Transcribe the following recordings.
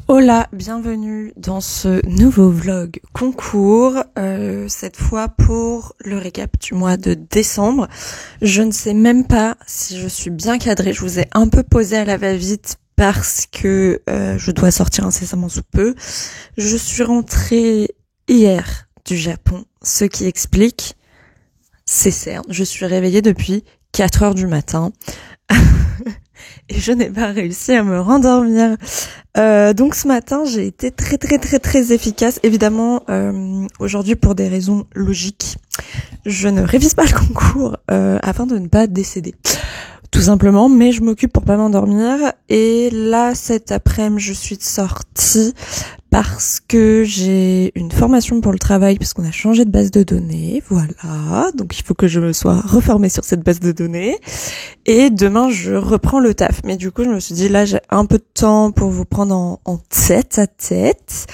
Hola, bienvenue dans ce nouveau vlog concours, cette fois pour le récap du mois de décembre. Je ne sais même pas si je suis bien cadrée, je vous ai un peu posé à la va-vite parce que je dois sortir incessamment sous peu. Je suis rentrée hier du Japon, ce qui explique, c'est certes, je suis réveillée depuis 4 heures du matin. Et je n'ai pas réussi à me rendormir. Donc ce matin, j'ai été très efficace. Évidemment, aujourd'hui, pour des raisons logiques, je ne révise pas le concours afin de ne pas décéder. Tout simplement, mais je m'occupe pour pas m'endormir. Et là, cet après-midi, je suis sortie parce que j'ai une formation pour le travail, parce qu'on a changé de base de données, voilà. Donc il faut que je me sois reformée sur cette base de données. Et demain, je reprends le taf. Mais du coup, je me suis dit, là, j'ai un peu de temps pour vous prendre en tête à tête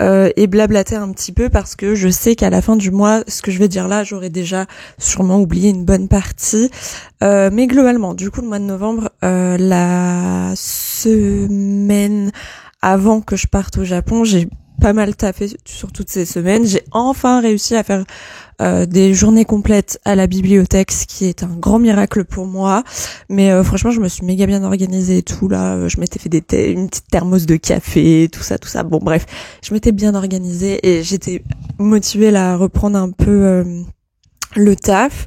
et blablater un petit peu, parce que je sais qu'à la fin du mois, ce que je vais dire là, j'aurais déjà sûrement oublié une bonne partie. Mais globalement, du coup, le mois de novembre, la semaine avant que je parte au Japon, j'ai pas mal taffé sur toutes ces semaines. J'ai enfin réussi à faire des journées complètes à la bibliothèque, ce qui est un grand miracle pour moi. Mais franchement, je me suis méga bien organisée et tout. Là, je m'étais fait une petite thermos de café, tout ça. Bon, bref, je m'étais bien organisée et j'étais motivée là, à reprendre un peu le taf.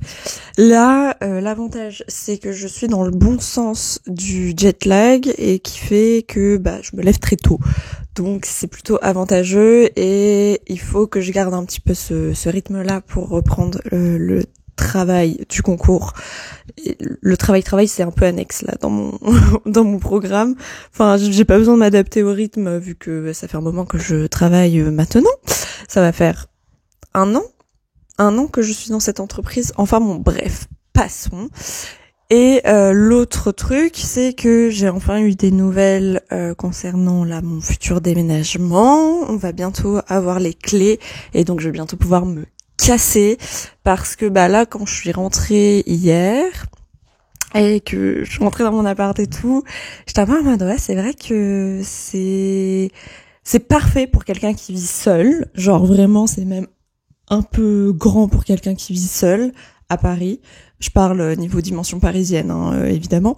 Là, l'avantage, c'est que je suis dans le bon sens du jet lag et qui fait que je me lève très tôt. Donc c'est plutôt avantageux et il faut que je garde un petit peu ce rythme-là pour reprendre le travail du concours. Et le travail, c'est un peu annexe là dans mon dans mon programme. Enfin, j'ai pas besoin de m'adapter au rythme vu que ça fait un moment que je travaille maintenant. Ça va faire un an que je suis dans cette entreprise. Enfin bon, bref, passons. Et l'autre truc, c'est que j'ai enfin eu des nouvelles concernant mon futur déménagement. On va bientôt avoir les clés et donc je vais bientôt pouvoir me casser, parce que là, quand je suis rentrée hier et que je suis rentrée dans mon appart et tout, j'étais un peu en mode ouais, c'est vrai que c'est parfait pour quelqu'un qui vit seul. Genre vraiment, c'est même un peu grand pour quelqu'un qui vit seul à Paris. Je parle niveau dimension parisienne, évidemment.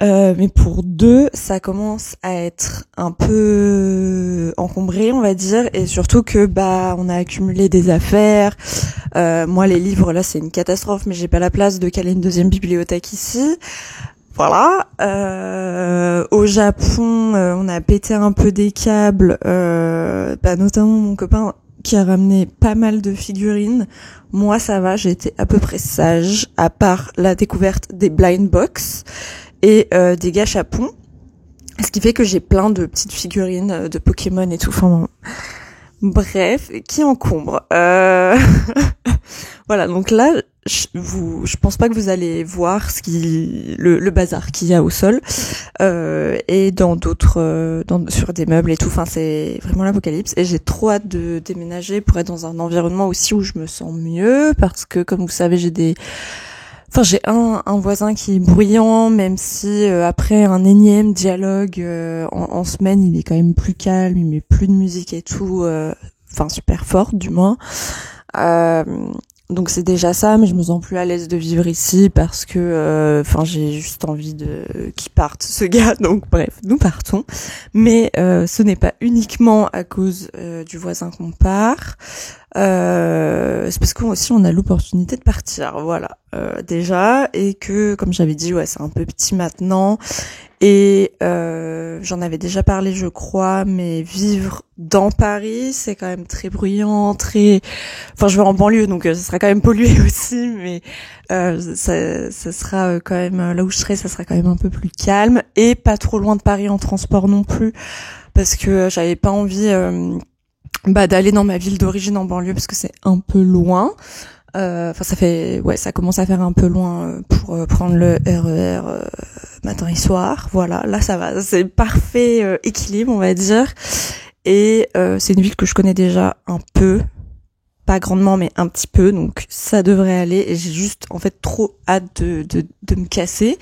Mais pour deux, ça commence à être un peu encombré, on va dire, et surtout que on a accumulé des affaires. Moi, les livres, là, c'est une catastrophe, mais j'ai pas la place de caler une deuxième bibliothèque ici. Voilà. Au Japon, on a pété un peu des câbles, notamment mon copain qui a ramené pas mal de figurines. Moi, ça va, j'ai été à peu près sage, à part la découverte des blind box et des gâchapons. Ce qui fait que j'ai plein de petites figurines de Pokémon et tout. Enfin, bref, qui encombre. Voilà, donc là, je pense pas que vous allez voir le bazar qu'il y a au sol et dans d'autres sur des meubles et tout. Enfin, c'est vraiment l'apocalypse et j'ai trop hâte de déménager pour être dans un environnement aussi où je me sens mieux, parce que comme vous savez, j'ai un voisin qui est bruyant, même si après un énième dialogue en semaine, il est quand même plus calme, il met plus de musique et tout, super forte du moins. Donc c'est déjà ça, mais je me sens plus à l'aise de vivre ici parce que j'ai juste envie qu'il parte, ce gars. Donc bref, nous partons. Mais ce n'est pas uniquement à cause du voisin qu'on part. C'est parce qu'aussi on a l'opportunité de partir, voilà, déjà, et que comme j'avais dit, ouais, c'est un peu petit maintenant. Et j'en avais déjà parlé, je crois, mais vivre dans Paris, c'est quand même très bruyant, je vais en banlieue, donc ça sera quand même pollué aussi, mais ça sera quand même, là où je serai, ça sera quand même un peu plus calme, et pas trop loin de Paris en transport non plus, parce que j'avais pas envie d'aller dans ma ville d'origine en banlieue, parce que c'est un peu loin. Ça commence à faire un peu loin pour prendre le RER matin et soir. Voilà, là ça va, c'est parfait équilibre, on va dire. Et c'est une ville que je connais déjà un peu, pas grandement mais un petit peu, donc ça devrait aller. Et j'ai juste en fait trop hâte de me casser.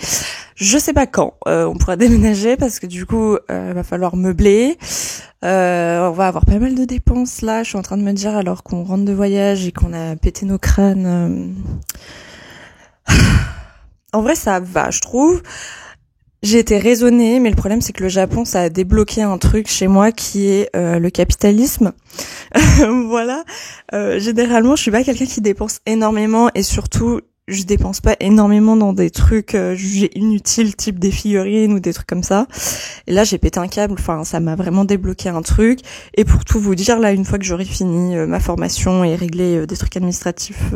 Je sais pas quand on pourra déménager, parce que du coup va falloir meubler. On va avoir pas mal de dépenses là, je suis en train de me dire, alors qu'on rentre de voyage et qu'on a pété nos crânes. En vrai, ça va, je trouve. J'ai été raisonnée, mais le problème c'est que le Japon, ça a débloqué un truc chez moi qui est le capitalisme. Voilà. Généralement, je suis pas quelqu'un qui dépense énormément et surtout, je dépense pas énormément dans des trucs jugés inutiles, type des figurines ou des trucs comme ça. Et là, j'ai pété un câble. Enfin, ça m'a vraiment débloqué un truc. Et pour tout vous dire, là, une fois que j'aurai fini ma formation et réglé des trucs administratifs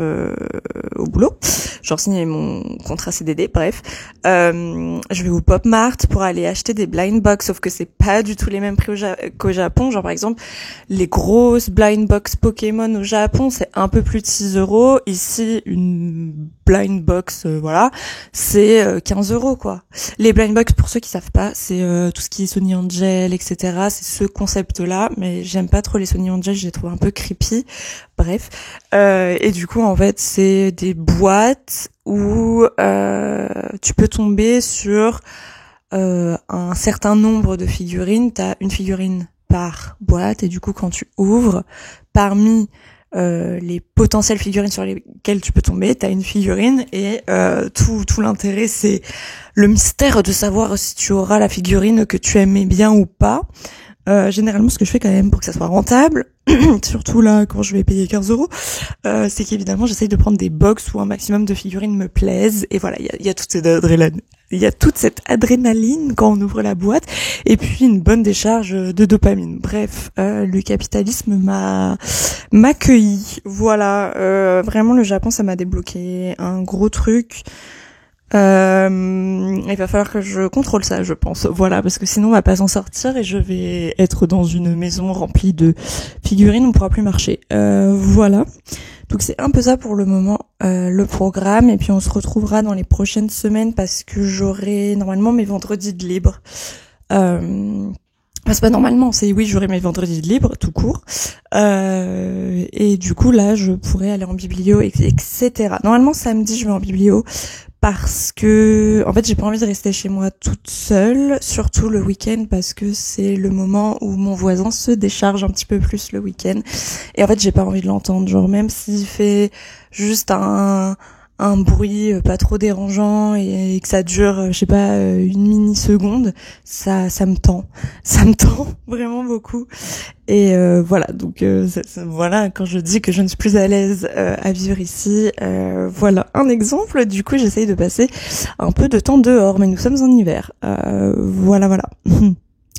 au boulot, genre signé mon contrat CDD, bref, je vais au Pop Mart pour aller acheter des blind box. Sauf que c'est pas du tout les mêmes prix qu'au Japon. Genre, par exemple, les grosses blind box Pokémon au Japon, c'est un peu plus de 6 €. Ici, une blind box, voilà, c'est 15 € quoi. Les blind box, pour ceux qui savent pas, c'est tout ce qui est Sony Angel, etc. C'est ce concept-là, mais j'aime pas trop les Sony Angel, je les trouve un peu creepy. Bref, et du coup, en fait, c'est des boîtes où tu peux tomber sur un certain nombre de figurines. T'as une figurine par boîte, et du coup, quand tu ouvres, parmi les potentielles figurines sur lesquelles tu peux tomber, t'as une figurine et tout l'intérêt, c'est le mystère de savoir si tu auras la figurine que tu aimais bien ou pas. Généralement, ce que je fais quand même pour que ça soit rentable, surtout là quand je vais payer 15 €, c'est qu'évidemment j'essaye de prendre des box où un maximum de figurines me plaisent. Et voilà, il y a toute cette adrénaline. Il y a toute cette adrénaline quand on ouvre la boîte, et puis une bonne décharge de dopamine. Bref, le capitalisme m'a accueilli. Voilà, vraiment le Japon, ça m'a débloqué un gros truc. Il va falloir que je contrôle ça, je pense. Voilà, parce que sinon on va pas s'en sortir et je vais être dans une maison remplie de figurines, on pourra plus marcher. Voilà. Donc c'est un peu ça pour le moment, le programme, et puis on se retrouvera dans les prochaines semaines parce que j'aurai normalement mes vendredis de libre. Enfin, c'est pas normalement, c'est oui, j'aurai mes vendredis de libre, tout court. Et du coup, là, je pourrais aller en biblio, etc. Normalement, samedi, je vais en biblio parce que, en fait, j'ai pas envie de rester chez moi toute seule, surtout le week-end, parce que c'est le moment où mon voisin se décharge un petit peu plus le week-end. Et en fait, j'ai pas envie de l'entendre. Genre, même s'il fait juste un bruit pas trop dérangeant et que ça dure, je sais pas, une mini-seconde, ça me tend. Ça me tend vraiment beaucoup. Et voilà, donc voilà, quand je dis que je ne suis plus à l'aise à vivre ici, voilà un exemple. Du coup, j'essaye de passer un peu de temps dehors, mais nous sommes en hiver. Voilà.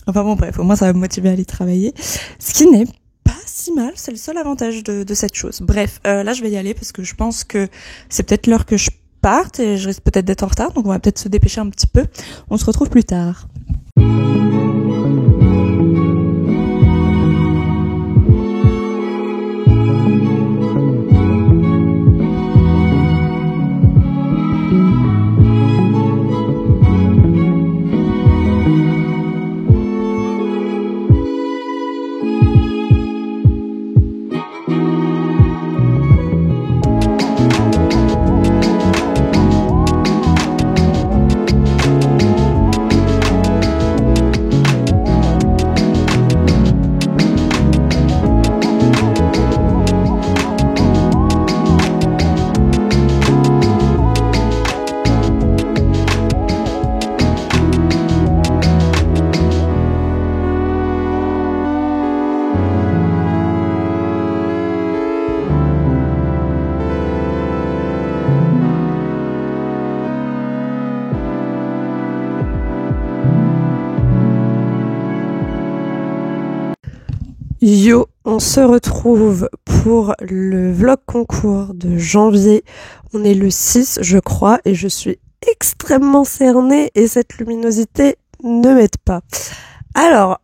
Enfin bon, bref, au moins ça va me motiver à aller travailler. Ce qui n'est pas si mal, c'est le seul avantage de cette chose. Bref, là je vais y aller parce que je pense que c'est peut-être l'heure que je parte et je risque peut-être d'être en retard, donc on va peut-être se dépêcher un petit peu. On se retrouve plus tard. Yo, on se retrouve pour le vlog concours de janvier. On est le 6, je crois, et je suis extrêmement cernée et cette luminosité ne m'aide pas. Alors,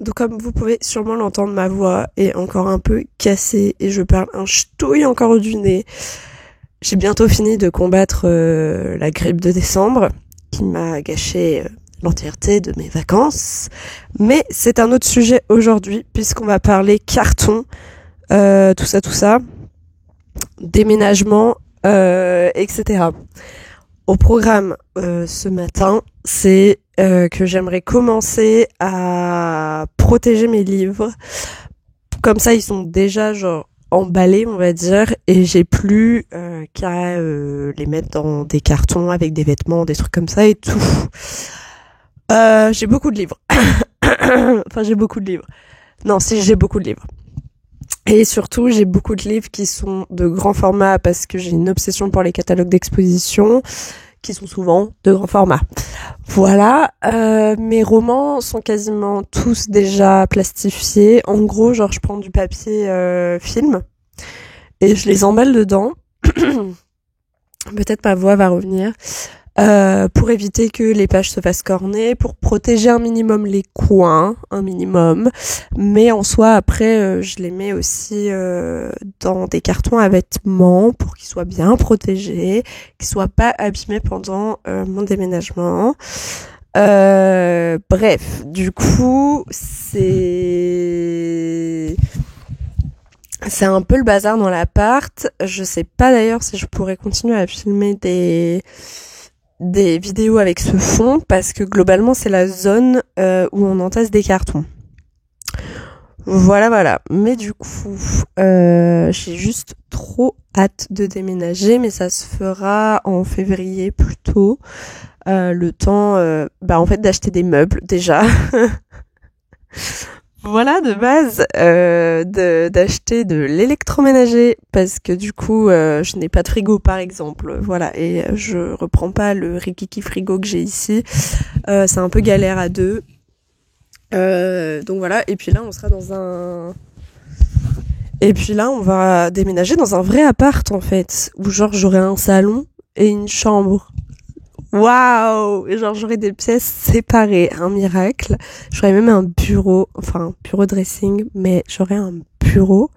donc comme vous pouvez sûrement l'entendre, ma voix est encore un peu cassée et je parle un ch'touille encore du nez. J'ai bientôt fini de combattre la grippe de décembre qui m'a gâché l'entièreté de mes vacances. Mais c'est un autre sujet aujourd'hui puisqu'on va parler carton, tout ça, déménagement, etc. au programme ce matin, c'est que j'aimerais commencer à protéger mes livres. Comme ça, ils sont déjà genre emballés, on va dire, et j'ai plus qu'à les mettre dans des cartons avec des vêtements, des trucs comme ça et tout. J'ai beaucoup de livres. Enfin, j'ai beaucoup de livres. Non, si, j'ai beaucoup de livres. Et surtout, j'ai beaucoup de livres qui sont de grand format parce que j'ai une obsession pour les catalogues d'exposition qui sont souvent de grand format. Voilà, mes romans sont quasiment tous déjà plastifiés. En gros, genre je prends du papier film et je les emballe dedans. Peut-être ma voix va revenir. Pour éviter que les pages se fassent corner, pour protéger un minimum les coins, un minimum. Mais en soi, après, je les mets aussi dans des cartons à vêtements pour qu'ils soient bien protégés, qu'ils soient pas abîmés pendant mon déménagement. Bref, du coup, c'est un peu le bazar dans l'appart. Je sais pas d'ailleurs si je pourrais continuer à filmer des vidéos avec ce fond parce que globalement c'est la zone où on entasse des cartons. Voilà. Mais du coup, j'ai juste trop hâte de déménager, mais ça se fera en février plutôt. Le temps, en fait, d'acheter des meubles déjà. Voilà, de base, d'acheter de l'électroménager parce que du coup, je n'ai pas de frigo par exemple. Voilà, et je reprends pas le rikiki frigo que j'ai ici. C'est un peu galère à deux. Donc voilà, et puis là, on sera on va déménager dans un vrai appart en fait, où genre j'aurai un salon et une chambre. Waouh! Et genre j'aurais des pièces séparées, un miracle. J'aurais même un bureau dressing, mais j'aurais un bureau.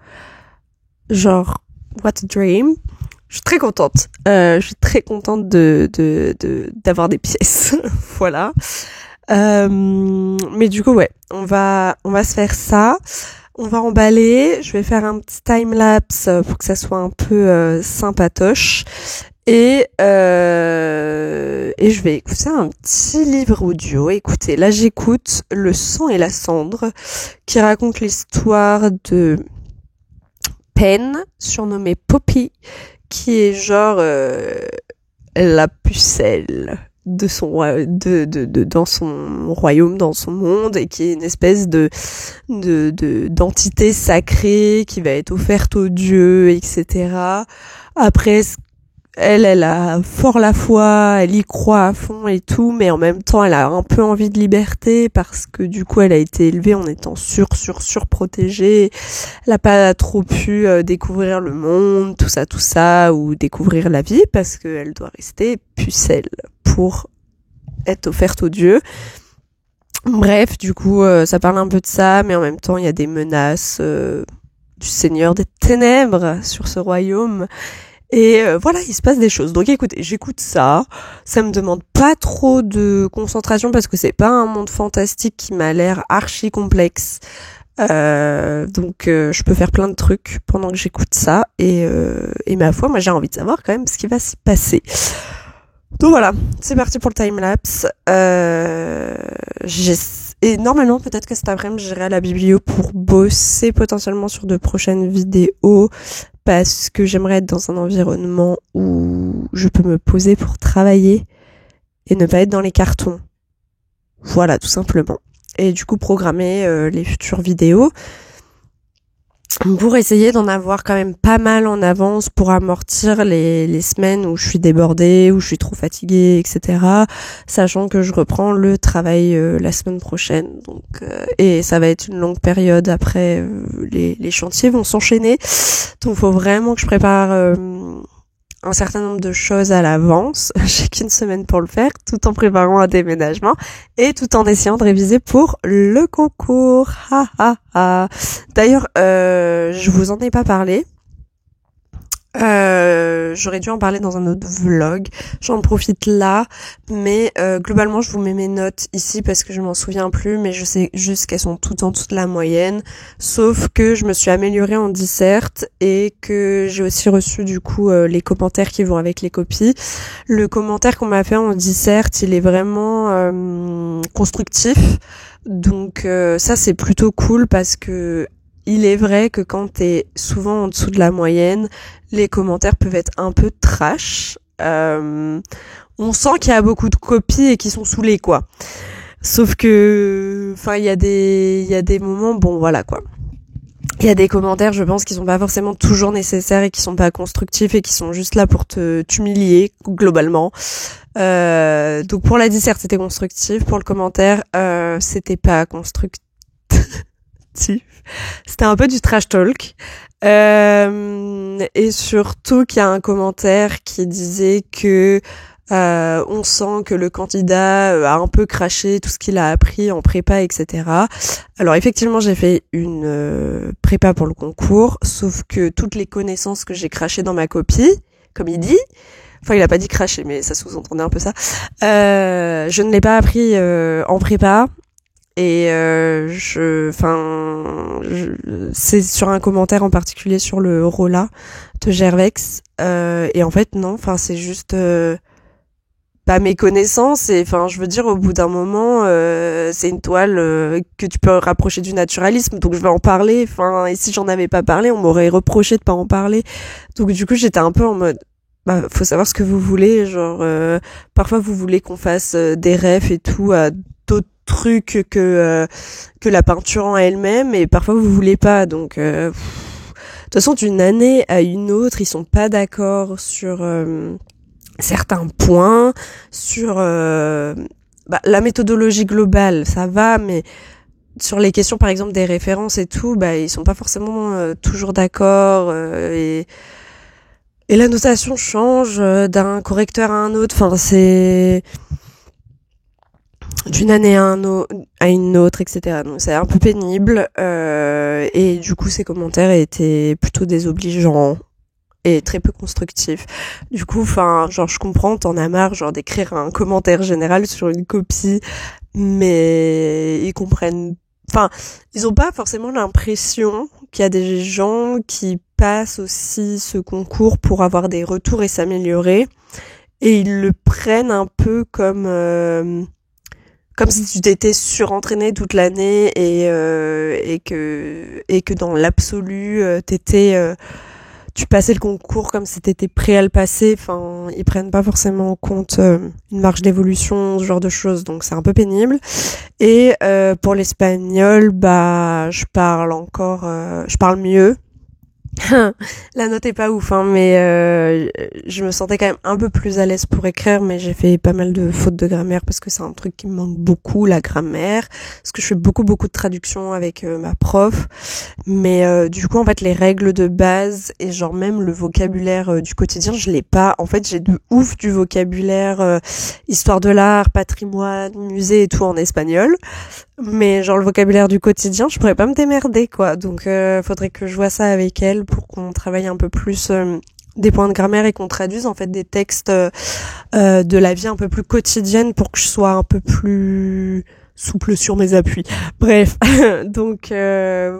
Genre, what a dream. Je suis très contente. Je suis très contente d'avoir des pièces. Voilà. Mais du coup, ouais, on va se faire ça. On va emballer. Je vais faire un petit time-lapse pour que ça soit un peu sympatoche. Et je vais écouter un petit livre audio. Écoutez, là j'écoute Le sang et la cendre, qui raconte l'histoire de Pen, surnommée Poppy, qui est genre la pucelle de son dans son royaume, dans son monde, et qui est une espèce d'entité sacrée qui va être offerte aux dieux, etc. Après, elle a fort la foi, elle y croit à fond et tout, mais en même temps, elle a un peu envie de liberté parce que du coup, elle a été élevée en étant surprotégée. Elle a pas trop pu découvrir le monde, tout ça, ou découvrir la vie parce qu'elle doit rester pucelle pour être offerte aux dieux. Bref, du coup, ça parle un peu de ça, mais en même temps, il y a des menaces du Seigneur des Ténèbres sur ce royaume. Et voilà, il se passe des choses. Donc écoutez, j'écoute ça. Ça me demande pas trop de concentration parce que c'est pas un monde fantastique qui m'a l'air archi complexe. Donc je peux faire plein de trucs pendant que j'écoute ça. Et ma foi, moi j'ai envie de savoir quand même ce qui va s'y passer. Donc voilà, c'est parti pour le time-lapse. Et normalement, peut-être que cet après-midi, j'irai à la biblio pour bosser potentiellement sur de prochaines vidéos parce que j'aimerais être dans un environnement où je peux me poser pour travailler et ne pas être dans les cartons. Voilà, tout simplement. Et du coup, programmer les futures vidéos pour essayer d'en avoir quand même pas mal en avance pour amortir les semaines où je suis débordée, où je suis trop fatiguée, etc. Sachant que je reprends le travail la semaine prochaine. Donc et ça va être une longue période après, les chantiers vont s'enchaîner. Donc faut vraiment que je prépare un certain nombre de choses à l'avance. J'ai qu'une semaine pour le faire, tout en préparant un déménagement et tout en essayant de réviser pour le concours. D'ailleurs, je vous en ai pas parlé. J'aurais dû en parler dans un autre vlog. J'en profite là, mais globalement, je vous mets mes notes ici parce que je m'en souviens plus, mais je sais juste qu'elles sont toutes en dessous de la moyenne. Sauf que je me suis améliorée en disserte et que j'ai aussi reçu du coup les commentaires qui vont avec les copies. Le commentaire qu'on m'a fait en disserte, il est vraiment constructif. Donc ça c'est plutôt cool parce que il est vrai que quand t'es souvent en dessous de la moyenne, les commentaires peuvent être un peu trash. On sent qu'il y a beaucoup de copies et qu'ils sont saoulés, quoi. Sauf que, enfin, il y a des moments, bon, voilà, quoi. Il y a des commentaires, je pense, qui sont pas forcément toujours nécessaires et qui sont pas constructifs et qui sont juste là pour t'humilier, globalement. Donc pour la disserte, c'était constructif. Pour le commentaire, c'était pas constructif. C'était un peu du trash talk. Et surtout qu'il y a un commentaire qui disait que on sent que le candidat a un peu craché tout ce qu'il a appris en prépa, etc. Alors effectivement, j'ai fait une prépa pour le concours, sauf que toutes les connaissances que j'ai crachées dans ma copie, comme il dit, enfin il a pas dit cracher, mais ça sous-entendait un peu ça, je ne l'ai pas appris en prépa. Et c'est sur un commentaire en particulier sur le Rolla de Gervex. Et en fait non, enfin c'est juste pas mes connaissances. Et enfin je veux dire au bout d'un moment, c'est une toile que tu peux rapprocher du naturalisme. Donc je vais en parler. Enfin et si j'en avais pas parlé, on m'aurait reproché de pas en parler. Donc du coup j'étais un peu en mode. Bah, faut savoir ce que vous voulez, genre parfois vous voulez qu'on fasse des refs et tout à d'autres trucs que la peinture en elle-même, et parfois vous voulez pas. Donc de toute façon d'une année à une autre, ils sont pas d'accord sur certains points, sur la méthodologie globale, ça va, mais sur les questions par exemple des références et tout, bah ils sont pas forcément toujours d'accord et la notation change d'un correcteur à un autre. Enfin, c'est d'une année à une autre, etc. Donc c'est un peu pénible. Et du coup, ces commentaires étaient plutôt désobligeants et très peu constructifs. Du coup, enfin, genre, je comprends, t'en as marre, genre, d'écrire un commentaire général sur une copie, mais ils comprennent. Enfin, ils ont pas forcément l'impression qu'il y a des gens qui passent aussi ce concours pour avoir des retours et s'améliorer, et ils le prennent un peu comme si tu t'étais surentraîné toute l'année et que dans l'absolu tu passais le concours comme si t'étais prêt à le passer. Enfin, ils prennent pas forcément en compte une marge d'évolution, ce genre de choses. Donc c'est un peu pénible. Et pour l'espagnol, bah je parle mieux. La note est pas ouf, hein, mais je me sentais quand même un peu plus à l'aise pour écrire, mais j'ai fait pas mal de fautes de grammaire parce que c'est un truc qui me manque beaucoup, la grammaire, parce que je fais beaucoup de traductions avec ma prof, mais du coup en fait les règles de base et genre même le vocabulaire du quotidien, je l'ai pas. En fait j'ai de ouf du vocabulaire histoire de l'art, patrimoine, musée et tout en espagnol. Mais genre le vocabulaire du quotidien, je pourrais pas me démerder, quoi. Donc faudrait que je vois ça avec elle pour qu'on travaille un peu plus des points de grammaire et qu'on traduise en fait des textes de la vie un peu plus quotidienne pour que je sois un peu plus souple sur mes appuis. Bref, donc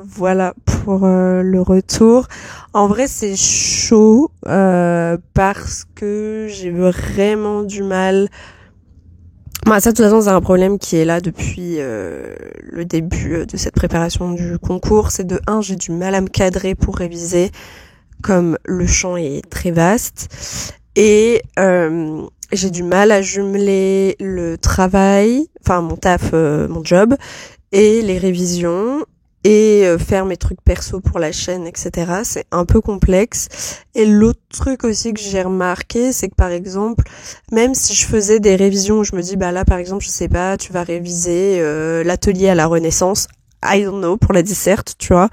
voilà pour le retour. En vrai, c'est chaud parce que j'ai vraiment du mal. Bah, ça, de toute façon, c'est un problème qui est là depuis le début de cette préparation du concours. C'est de 1, j'ai du mal à me cadrer pour réviser, comme le champ est très vaste. Et j'ai du mal à jumeler le travail, enfin mon taf, mon job, et les révisions, et faire mes trucs perso pour la chaîne, etc. C'est un peu complexe. Et l'autre truc aussi que j'ai remarqué, c'est que par exemple, même si je faisais des révisions où je me dis, bah là par exemple, je sais pas, tu vas réviser l'atelier à la Renaissance, I don't know, pour la disserte, tu vois,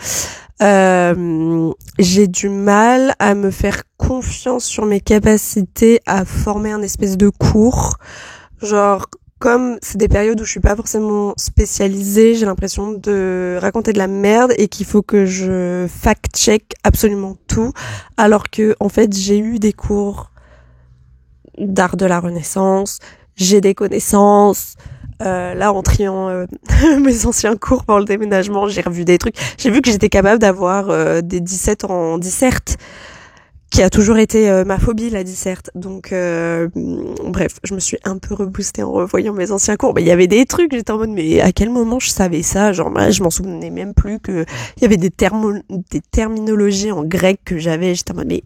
j'ai du mal à me faire confiance sur mes capacités à former un espèce de cours, genre comme c'est des périodes où je suis pas forcément spécialisée, j'ai l'impression de raconter de la merde et qu'il faut que je fact-check absolument tout, alors que en fait j'ai eu des cours d'art de la Renaissance, j'ai des connaissances. Là, en triant mes anciens cours pour le déménagement, j'ai revu des trucs. J'ai vu que j'étais capable d'avoir des 17 en disserte, qui a toujours été ma phobie, la disserte. Donc, bref, je me suis un peu reboostée en revoyant mes anciens cours. Mais il y avait des trucs, j'étais en mode, mais à quel moment je savais ça? Genre, moi, je m'en souvenais même plus que il y avait des terminologies en grec que j'avais. J'étais en mode, mais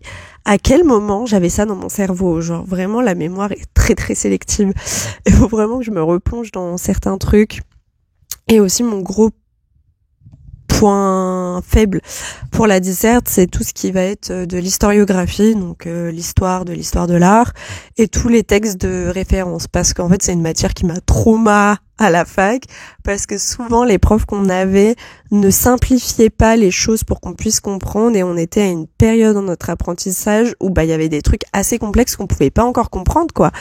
à quel moment j'avais ça dans mon cerveau? Genre, vraiment, la mémoire est très, très sélective. Il faut vraiment que je me replonge dans certains trucs. Et aussi, mon gros point faible pour la disserte, c'est tout ce qui va être de l'historiographie, donc l'histoire de l'art, et tous les textes de référence, parce qu'en fait c'est une matière qui m'a trauma à la fac, parce que souvent les profs qu'on avait ne simplifiaient pas les choses pour qu'on puisse comprendre, et on était à une période dans notre apprentissage où il y avait des trucs assez complexes qu'on pouvait pas encore comprendre, quoi.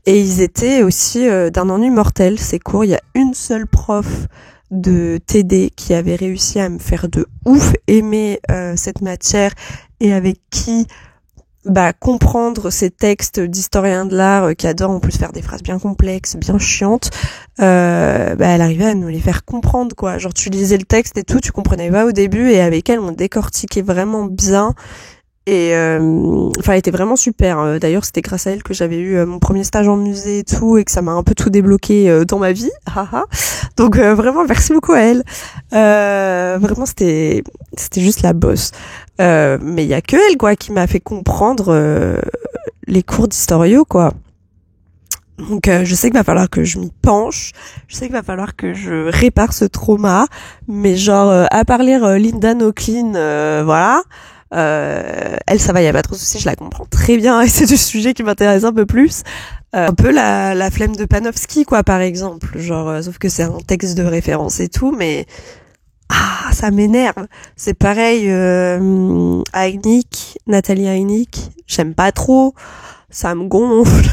Et ils étaient aussi d'un ennui mortel, ces cours. Il y a une seule prof de TD qui avait réussi à me faire de ouf aimer cette matière, et avec qui comprendre ces textes d'historiens de l'art qui adorent en plus faire des phrases bien complexes, bien chiantes, elle arrivait à nous les faire comprendre, quoi. Genre tu lisais le texte et tout, tu comprenais pas au début, et avec elle on décortiquait vraiment bien. Et elle était vraiment super. D'ailleurs, c'était grâce à elle que j'avais eu mon premier stage en musée et tout, et que ça m'a un peu tout débloqué dans ma vie. Donc vraiment, merci beaucoup à elle. Vraiment, c'était juste la boss. Mais il y a que elle, quoi, qui m'a fait comprendre les cours d'historio, quoi. Donc je sais qu'il va falloir que je m'y penche, je sais qu'il va falloir que je répare ce trauma, mais genre à part lire Linda Nochlin, voilà. Elle, ça va, y a pas trop de soucis, je la comprends très bien, et c'est du sujet qui m'intéresse un peu plus. Un peu la flemme de Panofsky, quoi, par exemple. Genre, sauf que c'est un texte de référence et tout, mais ça m'énerve. C'est pareil, Nathalie Heineck, j'aime pas trop, ça me gonfle.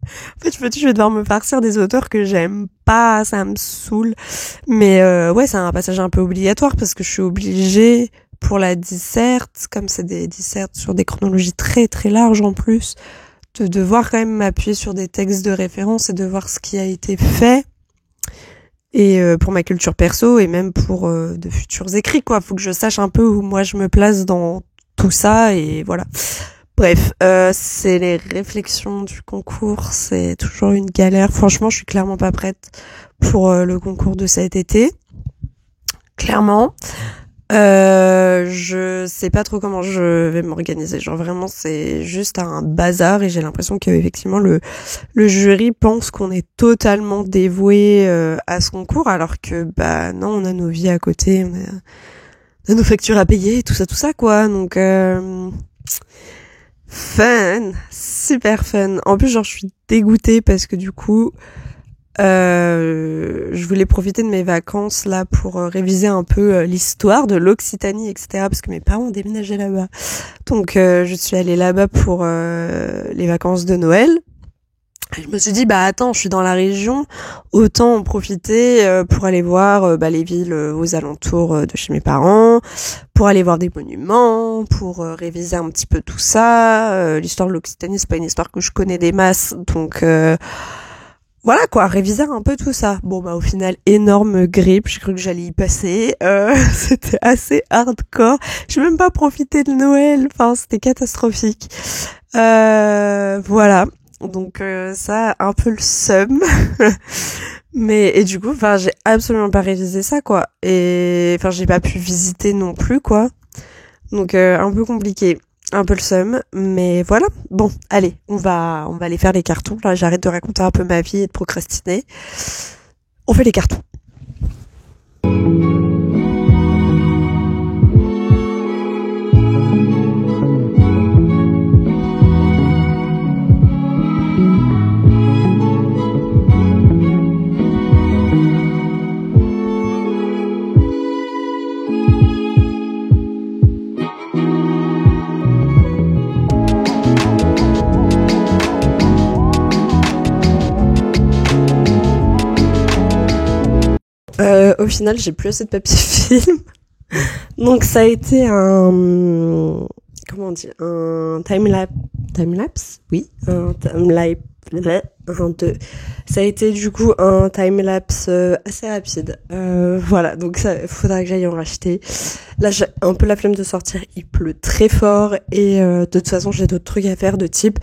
En fait, je vais devoir me farcir des auteurs que j'aime pas, ça me saoule. Mais ouais, c'est un passage un peu obligatoire, parce que je suis obligée, pour la disserte, comme c'est des dissertes sur des chronologies très très larges en plus, de devoir quand même m'appuyer sur des textes de référence et de voir ce qui a été fait. Et pour ma culture perso, et même pour de futurs écrits, quoi. Faut que je sache un peu où moi je me place dans tout ça, et voilà. Bref, c'est les réflexions du concours, c'est toujours une galère. Franchement, je suis clairement pas prête pour le concours de cet été. Clairement. Je sais pas trop comment je vais m'organiser. Genre vraiment, c'est juste un bazar, et j'ai l'impression que effectivement le jury pense qu'on est totalement dévoué à ce concours, alors que non, on a nos vies à côté, on a nos factures à payer, tout ça quoi. Donc fun, super fun. En plus, genre je suis dégoûtée parce que du coup je voulais profiter de mes vacances là pour réviser un peu l'histoire de l'Occitanie, etc., parce que mes parents ont déménagé là-bas. Donc je suis allée là-bas pour les vacances de Noël. Et je me suis dit attends, je suis dans la région, autant en profiter pour aller voir les villes aux alentours de chez mes parents, pour aller voir des monuments, pour réviser un petit peu tout ça. L'histoire de l'Occitanie, c'est pas une histoire que je connais des masses, donc voilà quoi, réviser un peu tout ça. Bon au final, énorme grippe, j'ai cru que j'allais y passer. C'était assez hardcore. J'ai même pas profité de Noël, enfin c'était catastrophique. Voilà. Donc ça, un peu le seum. Et du coup, j'ai absolument pas révisé ça, quoi. Et j'ai pas pu visiter non plus, quoi. Donc un peu compliqué. Un peu le seum, mais voilà. Bon, allez, on va aller faire les cartons. Là, j'arrête de raconter un peu ma vie et de procrastiner. On fait les cartons. au final, j'ai plus assez de papier film. Donc ça a été un time-lapse, oui, ça a été du coup un time-lapse assez rapide. Voilà, donc ça faudra que j'aille en racheter. Là, j'ai un peu la flemme de sortir, il pleut très fort et de toute façon, j'ai d'autres trucs à faire de type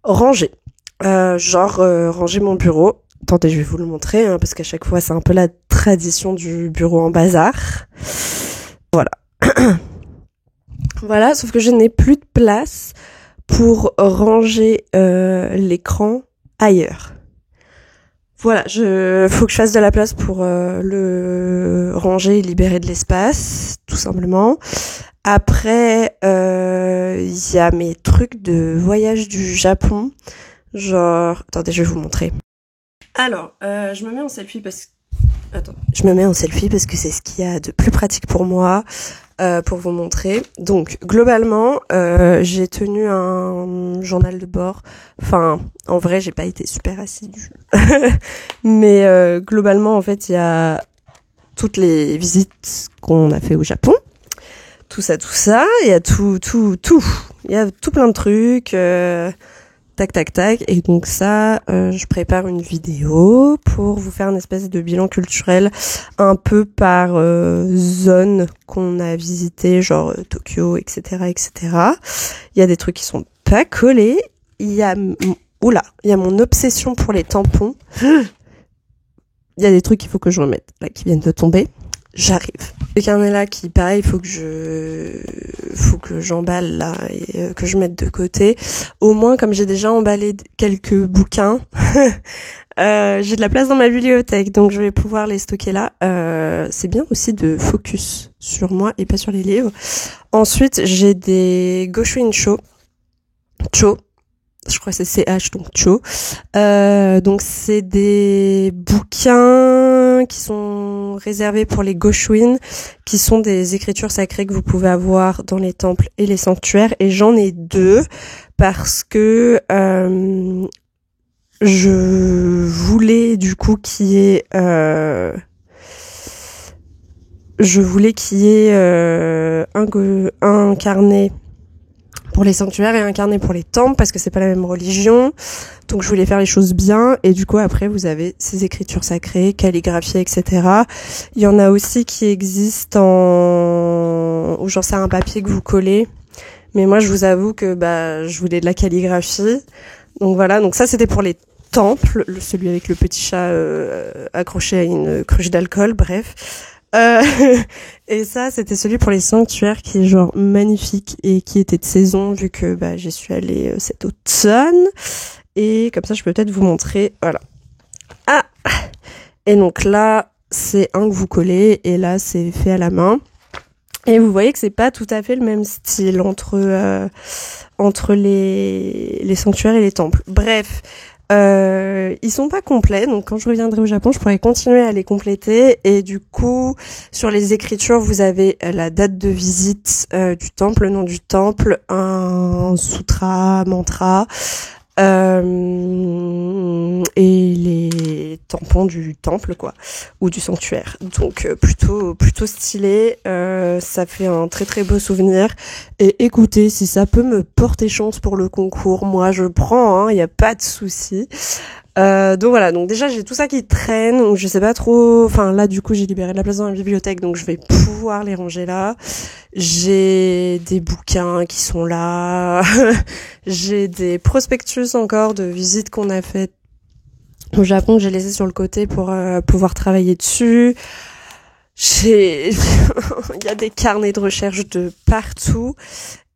ranger. Ranger mon bureau. Attendez, je vais vous le montrer, hein, parce qu'à chaque fois, c'est un peu la tradition du bureau en bazar. Voilà. Voilà, sauf que je n'ai plus de place pour ranger l'écran ailleurs. Voilà, faut que je fasse de la place pour le ranger et libérer de l'espace, tout simplement. Après, il y a mes trucs de voyage du Japon. Attendez, je vais vous montrer. Alors, je me mets en selfie parce que c'est ce qu'il y a de plus pratique pour moi, pour vous montrer. Donc, globalement, j'ai tenu un journal de bord. Enfin, en vrai, j'ai pas été super assidue. Mais globalement, en fait, il y a toutes les visites qu'on a fait au Japon. Tout ça. Il y a tout. Il y a tout plein de trucs. Tac. Et donc ça, je prépare une vidéo pour vous faire une espèce de bilan culturel un peu par zone qu'on a visité, genre Tokyo, etc. Il y a des trucs qui sont pas collés. Il y a mon obsession pour les tampons. Il y a des trucs qu'il faut que je remette, là, qui viennent de tomber. J'arrive. Ce carnet là qui, pareil, faut que j'emballe là et que je mette de côté. Au moins, comme j'ai déjà emballé quelques bouquins, j'ai de la place dans ma bibliothèque, donc je vais pouvoir les stocker là. C'est bien aussi de focus sur moi et pas sur les livres. Ensuite, j'ai des Goshuin Cho. Je crois que c'est CH, donc Cho. Donc c'est des bouquins qui sont réservés pour les Goshuin, qui sont des écritures sacrées que vous pouvez avoir dans les temples et les sanctuaires. Et j'en ai 2 parce que je voulais du coup qu'il y ait un carnet pour les sanctuaires et un carnet pour les temples parce que c'est pas la même religion. Donc je voulais faire les choses bien et du coup après vous avez ces écritures sacrées, calligraphiées, etc. Il y en a aussi qui existent ou genre c'est un papier que vous collez. Mais moi je vous avoue que je voulais de la calligraphie. Donc voilà, donc ça c'était pour les temples, celui avec le petit chat accroché à une cruche d'alcool, bref. Et ça, c'était celui pour les sanctuaires qui est genre magnifique et qui était de saison vu que j'y suis allée cet automne. Et comme ça, je peux peut-être vous montrer. Voilà. Ah! Et donc là, c'est un que vous collez et là, c'est fait à la main. Et vous voyez que c'est pas tout à fait le même style entre les sanctuaires et les temples. Bref. Ils sont pas complets, donc quand je reviendrai au Japon, je pourrai continuer à les compléter. Et du coup, sur les écritures, vous avez la date de visite du temple, le nom du temple, un sutra, mantra, et les tampons du temple, quoi, ou du sanctuaire. Donc plutôt stylé. Ça fait un très très beau souvenir. Et écoutez, si ça peut me porter chance pour le concours, moi je prends, y a pas de souci. Donc voilà, donc déjà j'ai tout ça qui traîne, donc je sais pas trop, enfin là du coup j'ai libéré de la place dans la bibliothèque, donc je vais pouvoir les ranger là. J'ai des bouquins qui sont là, j'ai des prospectus encore de visites qu'on a faites au Japon que j'ai laissé sur le côté pour pouvoir travailler dessus. Il y a des carnets de recherche de partout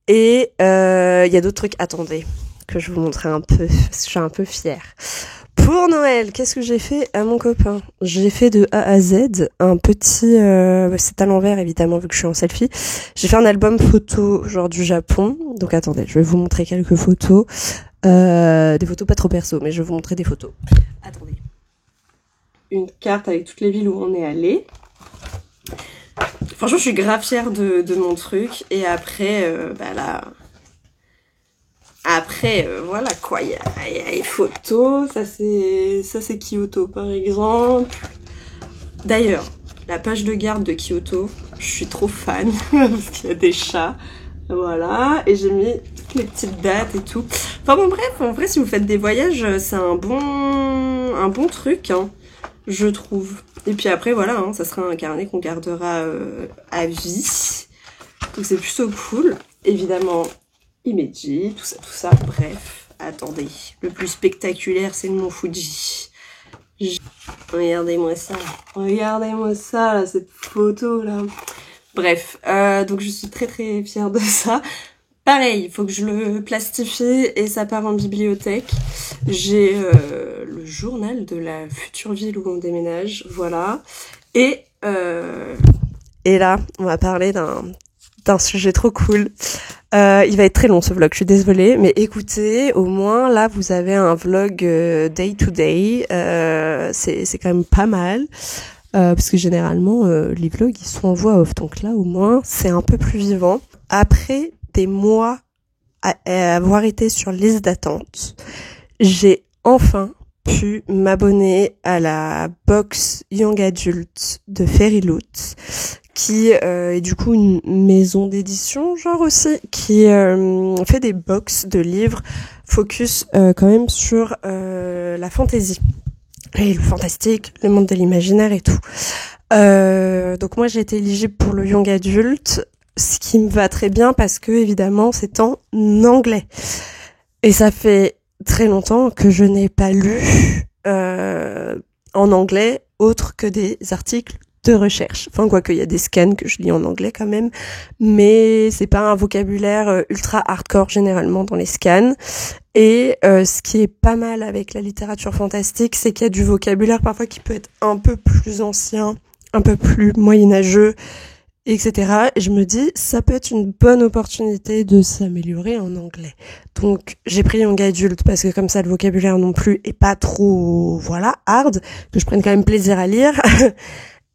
et il y a d'autres trucs, attendez, que je vais vous montrer un peu, parce que je suis un peu fière. Pour Noël, qu'est-ce que j'ai fait à mon copain? J'ai fait de A à Z un petit... c'est à l'envers, évidemment, vu que je suis en selfie. J'ai fait un album photo, genre du Japon. Donc attendez, je vais vous montrer quelques photos. Des photos pas trop perso, mais je vais vous montrer des photos. Attendez. Une carte avec toutes les villes où on est allé. Franchement, je suis grave fière de mon truc. Et après, là... Après, voilà quoi, il y a les photos, ça c'est Kyoto par exemple. D'ailleurs, la page de garde de Kyoto. Je suis trop fan parce qu'il y a des chats. Voilà, et j'ai mis toutes les petites dates et tout. Enfin bon, bref, en vrai, si vous faites des voyages, c'est un bon truc, hein, je trouve. Et puis après, voilà, hein, ça sera un carnet qu'on gardera à vie. Donc c'est plutôt cool. Évidemment, Imeji, tout ça, bref. Attendez, le plus spectaculaire, c'est le mont Fuji. Regardez-moi ça, là, cette photo, là. Bref, donc je suis très très fière de ça. Pareil, il faut que je le plastifie et ça part en bibliothèque. J'ai le journal de la future ville où on déménage, voilà. Et là, on va parler d'un sujet trop cool. Il va être très long ce vlog, je suis désolée, mais écoutez, au moins là vous avez un vlog day to day, c'est quand même pas mal. Parce que généralement les vlogs ils sont en voix off, donc là au moins c'est un peu plus vivant. Après des mois à avoir été sur liste d'attente, j'ai enfin pu m'abonner à la box Young Adult de Fairyloot, qui est du coup une maison d'édition genre aussi, qui fait des box de livres focus quand même sur la fantasy. Et le fantastique, le monde de l'imaginaire et tout. Donc moi j'ai été éligible pour le Young Adult, ce qui me va très bien parce que évidemment c'est en anglais. Et ça fait très longtemps que je n'ai pas lu en anglais autre que des articles de recherche. Enfin quoique il y a des scans que je lis en anglais quand même, mais c'est pas un vocabulaire ultra hardcore généralement dans les scans. Et ce qui est pas mal avec la littérature fantastique, c'est qu'il y a du vocabulaire parfois qui peut être un peu plus ancien, un peu plus moyenâgeux, etc. Et je me dis, ça peut être une bonne opportunité de s'améliorer en anglais. Donc j'ai pris Young Adult parce que comme ça le vocabulaire non plus est pas trop, voilà, hard, que je prenne quand même plaisir à lire.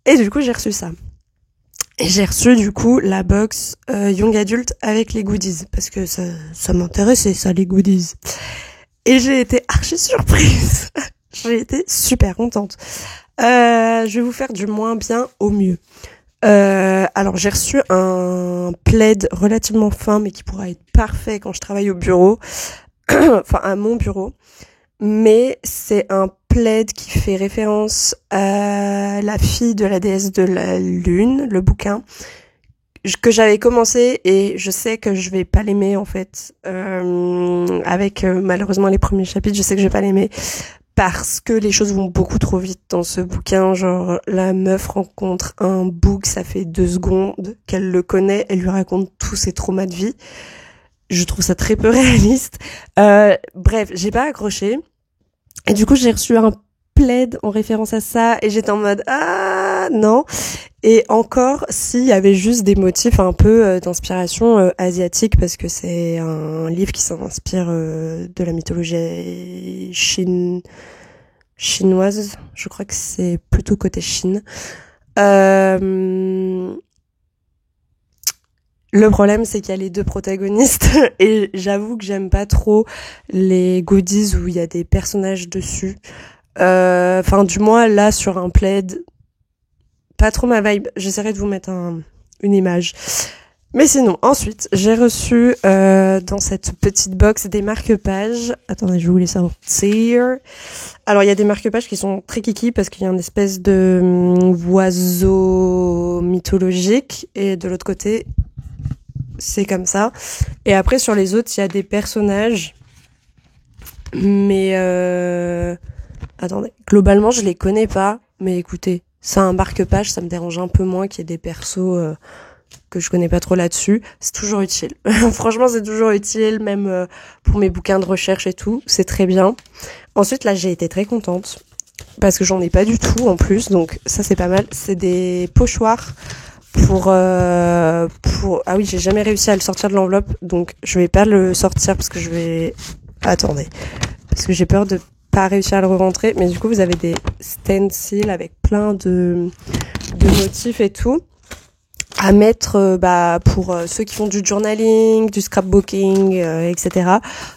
Et du coup j'ai reçu ça. Et j'ai reçu du coup la box Young Adult avec les goodies, parce que ça m'intéressait ça, les goodies. Et j'ai été archi surprise. J'ai été super contente. Je vais vous faire du moins bien au mieux. Alors j'ai reçu un plaid relativement fin, mais qui pourra être parfait quand je travaille au bureau, enfin à mon bureau. Mais c'est un plaid qui fait référence à la fille de la déesse de la lune, le bouquin que j'avais commencé et je sais que je vais pas l'aimer en fait. Avec malheureusement les premiers chapitres, je sais que je vais pas l'aimer parce que les choses vont beaucoup trop vite dans ce bouquin. Genre la meuf rencontre un bouc, ça fait 2 secondes qu'elle le connaît, elle lui raconte tous ses traumas de vie. Je trouve ça très peu réaliste. Bref, j'ai pas accroché. Et du coup, j'ai reçu un plaid en référence à ça et j'étais en mode ah non. Et encore s'il y avait juste des motifs un peu d'inspiration asiatique, parce que c'est un livre qui s'inspire de la mythologie chinoise. Je crois que c'est plutôt côté Chine. Le problème, c'est qu'il y a les 2 protagonistes et j'avoue que j'aime pas trop les goodies où il y a des personnages dessus. Enfin, du moins, là, sur un plaid, pas trop ma vibe. J'essaierai de vous mettre une image. Mais sinon, ensuite, j'ai reçu dans cette petite box des marque-pages. Attendez, je vais vous les sortir. Alors, il y a des marque-pages qui sont très kiki parce qu'il y a une espèce de oiseau mythologique et de l'autre côté, c'est comme ça. Et après, sur les autres, il y a des personnages. Mais attendez, globalement, je les connais pas. Mais écoutez, c'est un marque-page, ça me dérange un peu moins qu'il y ait des persos que je connais pas trop là-dessus. C'est toujours utile. Franchement, c'est toujours utile, même pour mes bouquins de recherche et tout. C'est très bien. Ensuite, là, j'ai été très contente parce que j'en ai pas du tout en plus. Donc ça, c'est pas mal. C'est des pochoirs pour ah oui, j'ai jamais réussi à le sortir de l'enveloppe, donc je vais pas le sortir parce que attendez, parce que j'ai peur de pas réussir à le re-rentrer. Mais du coup, vous avez des stencils avec plein de motifs et tout à mettre pour ceux qui font du journaling, du scrapbooking, etc.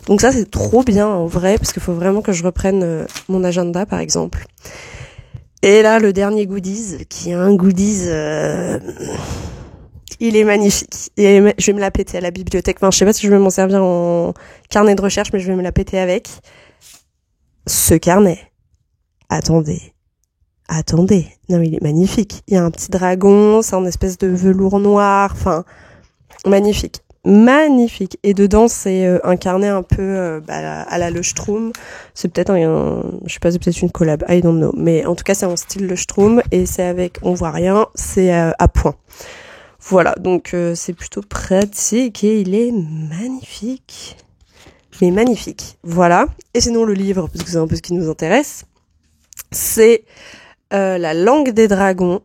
Donc ça, c'est trop bien en vrai, parce qu'il faut vraiment que je reprenne mon agenda par exemple. Et là, le dernier goodies, qui est un goodies, il est magnifique. Et je vais me la péter à la bibliothèque. Enfin, je sais pas si je vais m'en servir en carnet de recherche, mais je vais me la péter avec. Ce carnet. Attendez. Non, il est magnifique. Il y a un petit dragon, c'est un espèce de velours noir. Enfin, magnifique. Et dedans, c'est un carnet un peu à la Leuchtturm. C'est peut-être je sais pas, c'est peut-être une collab, I don't know. Mais en tout cas, c'est en style Leuchtturm et c'est avec, on voit rien, c'est à point. Voilà, donc c'est plutôt pratique et il est magnifique. Mais magnifique. Voilà. Et sinon, le livre, parce que c'est un peu ce qui nous intéresse, c'est La langue des dragons.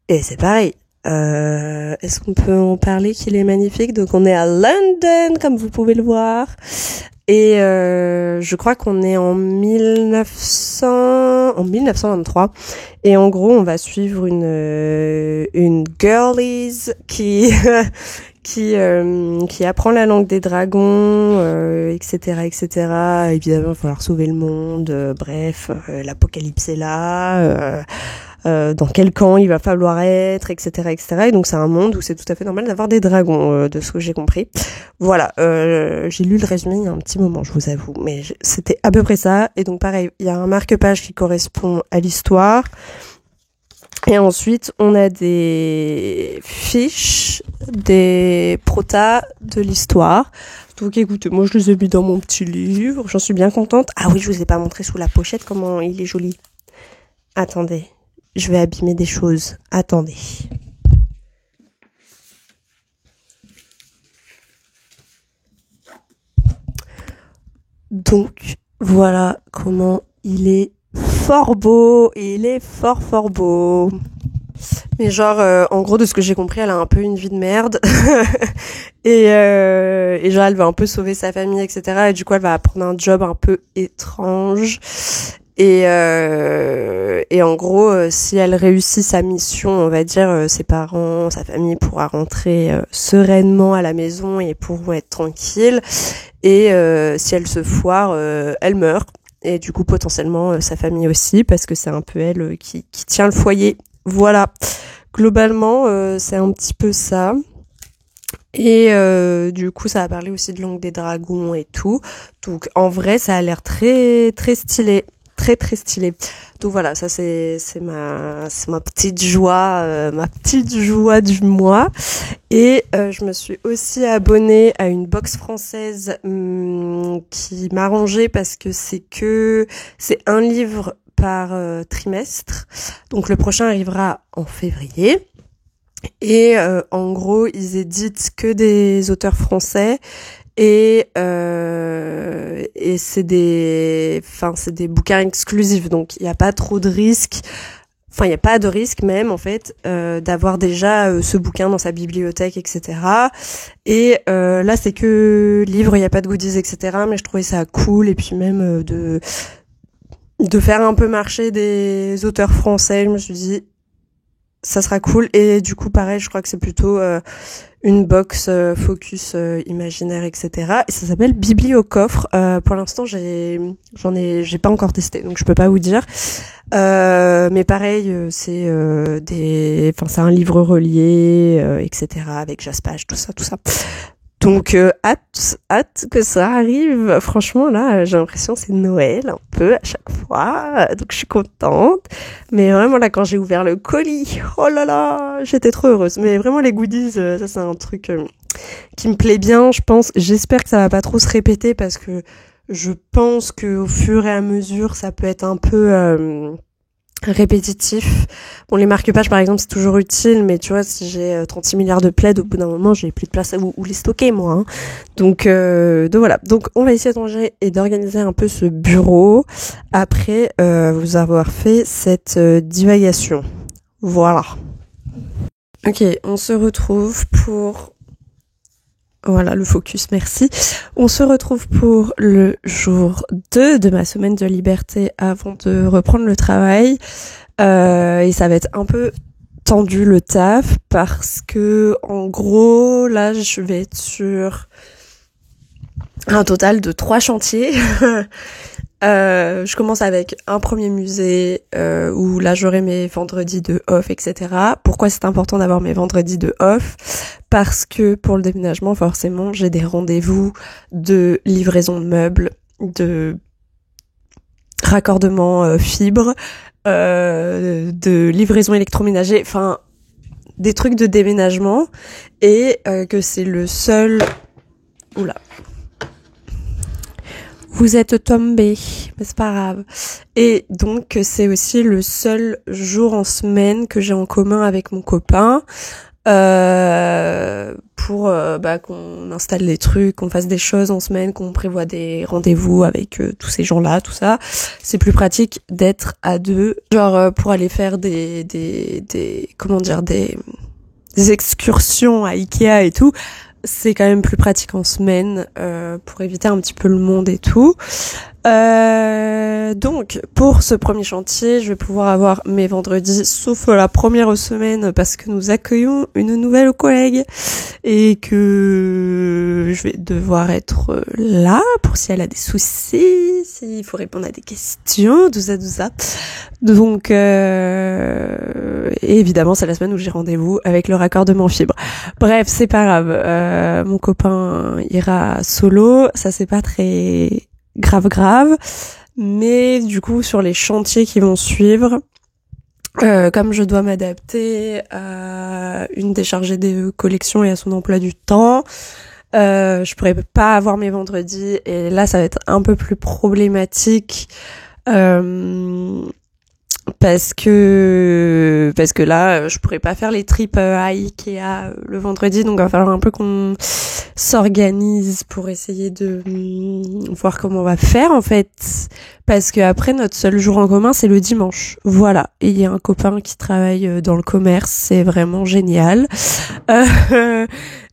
Et c'est pareil. Est-ce qu'on peut en parler qu'il est magnifique? Donc on est à London, comme vous pouvez le voir. Et je crois qu'on est en 1923. Et en gros, on va suivre une girlies qui qui apprend la langue des dragons, etc., etc. Évidemment, il va falloir sauver le monde. Bref, l'apocalypse est là. Dans quel camp il va falloir être, etc., etc. Et donc c'est un monde où c'est tout à fait normal d'avoir des dragons, de ce que j'ai compris. Voilà, j'ai lu le résumé il y a un petit moment, je vous avoue, mais c'était à peu près ça. Et donc pareil, il y a un marque-page qui correspond à l'histoire. Et ensuite, on a des fiches, des protas de l'histoire. Donc écoutez, moi je les ai mis dans mon petit livre, j'en suis bien contente. Ah oui, je vous ai pas montré sous la pochette comment il est joli. Attendez. Je vais abîmer des choses. Attendez. Donc, voilà comment il est fort beau. Il est fort, fort beau. Mais genre, en gros, de ce que j'ai compris, elle a un peu une vie de merde. et genre, elle va un peu sauver sa famille, etc. Et du coup, elle va prendre un job un peu étrange. Et en gros, si elle réussit sa mission, on va dire, ses parents, sa famille pourra rentrer sereinement à la maison et pourront être tranquilles. Et si elle se foire, elle meurt. Et du coup, potentiellement, sa famille aussi, parce que c'est un peu elle qui tient le foyer. Voilà. Globalement, c'est un petit peu ça. Et du coup, ça va parler aussi de langue des dragons et tout. Donc, en vrai, ça a l'air très, très stylé. Très très stylé. Donc voilà, ça c'est ma petite joie du mois. Et je me suis aussi abonnée à une box française qui m'a arrangée parce que c'est un livre par trimestre. Donc le prochain arrivera en février. Et en gros, ils éditent que des auteurs français. Et c'est des bouquins exclusifs, donc il n'y a pas trop de risques. Enfin, il n'y a pas de risque même en fait d'avoir déjà ce bouquin dans sa bibliothèque, etc. Et là, c'est que livre, il n'y a pas de goodies, etc. Mais je trouvais ça cool et puis même de faire un peu marcher des auteurs français. Je me suis dit ça sera cool. Et du coup, pareil, je crois que c'est plutôt une box focus imaginaire, etc. Et ça s'appelle Bibliocoffre. Pour l'instant, j'ai pas encore testé, donc je peux pas vous dire. Mais pareil, c'est un livre relié, etc. avec Jaspage, tout ça. Donc hâte que ça arrive. Franchement là, j'ai l'impression que c'est Noël un peu à chaque fois. Donc je suis contente. Mais vraiment là, quand j'ai ouvert le colis, oh là là, j'étais trop heureuse. Mais vraiment les goodies, ça c'est un truc qui me plaît bien. J'espère que ça va pas trop se répéter parce que je pense que au fur et à mesure, ça peut être un peu répétitif. Bon, les marque-pages, par exemple, c'est toujours utile, mais tu vois, si j'ai 36 milliards de plaids, au bout d'un moment, j'ai plus de place où les stocker, moi. Hein. Donc voilà. Donc, on va essayer de ranger et d'organiser un peu ce bureau après vous avoir fait cette divagation. Voilà. Ok, on se retrouve pour... Voilà, le focus, merci. On se retrouve pour le jour 2 de ma semaine de liberté avant de reprendre le travail. Et ça va être un peu tendu le taf parce que, en gros, là, je vais être sur un total de 3 chantiers. Je commence avec un premier musée où là j'aurai mes vendredis de off, etc. Pourquoi c'est important d'avoir mes vendredis de off? Parce que pour le déménagement, forcément, j'ai des rendez-vous de livraison de meubles, de raccordement fibre, de livraison électroménager, enfin des trucs de déménagement, et que c'est le seul... Oula. Vous êtes tombé, mais c'est pas grave. Et donc c'est aussi le seul jour en semaine que j'ai en commun avec mon copain pour qu'on installe des trucs, qu'on fasse des choses en semaine, qu'on prévoit des rendez-vous avec tous ces gens-là, tout ça. C'est plus pratique d'être à deux, genre pour aller faire des excursions à Ikea et tout. C'est quand même plus pratique en semaine pour éviter un petit peu le monde et tout. Donc, pour ce premier chantier, je vais pouvoir avoir mes vendredis, sauf la première semaine, parce que nous accueillons une nouvelle collègue et que je vais devoir être là pour si elle a des soucis, s'il faut répondre à des questions, tout ça. Donc, et évidemment, c'est la semaine où j'ai rendez-vous avec le raccordement fibre. Bref, c'est pas grave. Mon copain ira solo, ça c'est pas très grave, mais du coup sur les chantiers qui vont suivre, comme je dois m'adapter à une des chargées des collections et à son emploi du temps, je pourrais pas avoir mes vendredis, et là ça va être un peu plus problématique parce que là je pourrais pas faire les trips à Ikea le vendredi, donc il va falloir un peu qu'on s'organise pour essayer de voir comment on va faire en fait, parce que après notre seul jour en commun c'est le dimanche, voilà, et il y a un copain qui travaille dans le commerce, c'est vraiment génial.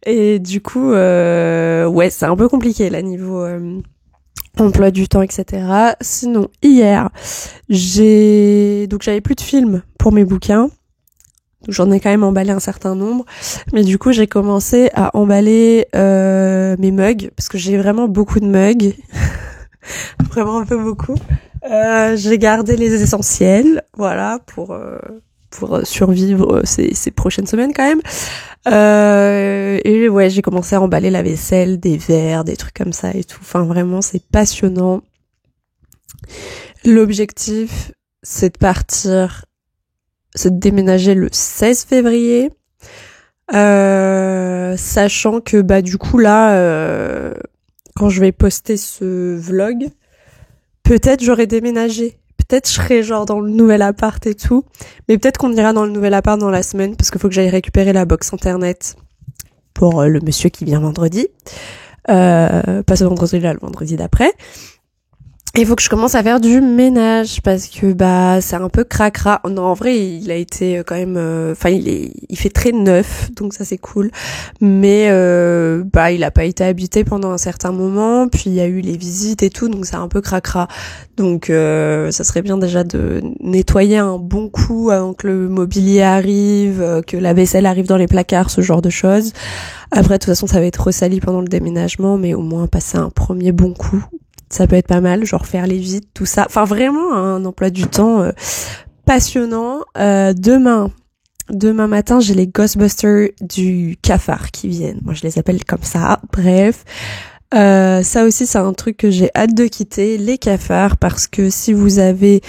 Et du coup ouais, c'est un peu compliqué là niveau emploi du temps, etc. Sinon, hier, j'avais plus de films pour mes bouquins. J'en ai quand même emballé un certain nombre. Mais du coup, j'ai commencé à emballer mes mugs, parce que j'ai vraiment beaucoup de mugs. Vraiment un peu beaucoup. J'ai gardé les essentiels, voilà, pour survivre ces prochaines semaines quand même. Et ouais, j'ai commencé à emballer la vaisselle, des verres, des trucs comme ça et tout. Enfin, vraiment, c'est passionnant. L'objectif, c'est de déménager le 16 février. Sachant que, du coup, là, quand je vais poster ce vlog, peut-être j'aurai déménagé. Peut-être je serai genre dans le nouvel appart et tout, mais peut-être qu'on ira dans le nouvel appart dans la semaine, parce qu'il faut que j'aille récupérer la box internet pour le monsieur qui vient vendredi, pas ce vendredi là, le vendredi d'après. Et il faut que je commence à faire du ménage, parce que c'est un peu cracra. Non, en vrai, il a été quand même, il fait très neuf, donc ça c'est cool. Mais il a pas été habité pendant un certain moment, puis il y a eu les visites et tout, donc c'est un peu cracra. Donc ça serait bien déjà de nettoyer un bon coup avant que le mobilier arrive, que la vaisselle arrive dans les placards, ce genre de choses. Après, de toute façon, ça va être ressali pendant le déménagement, mais au moins passer un premier bon coup. Ça peut être pas mal, genre faire les vides, tout ça. Enfin, vraiment un emploi du temps passionnant. Demain matin, j'ai les Ghostbusters du cafard qui viennent. Moi, je les appelle comme ça. Bref. Ça aussi, c'est un truc que j'ai hâte de quitter, les cafards, parce que si vous avez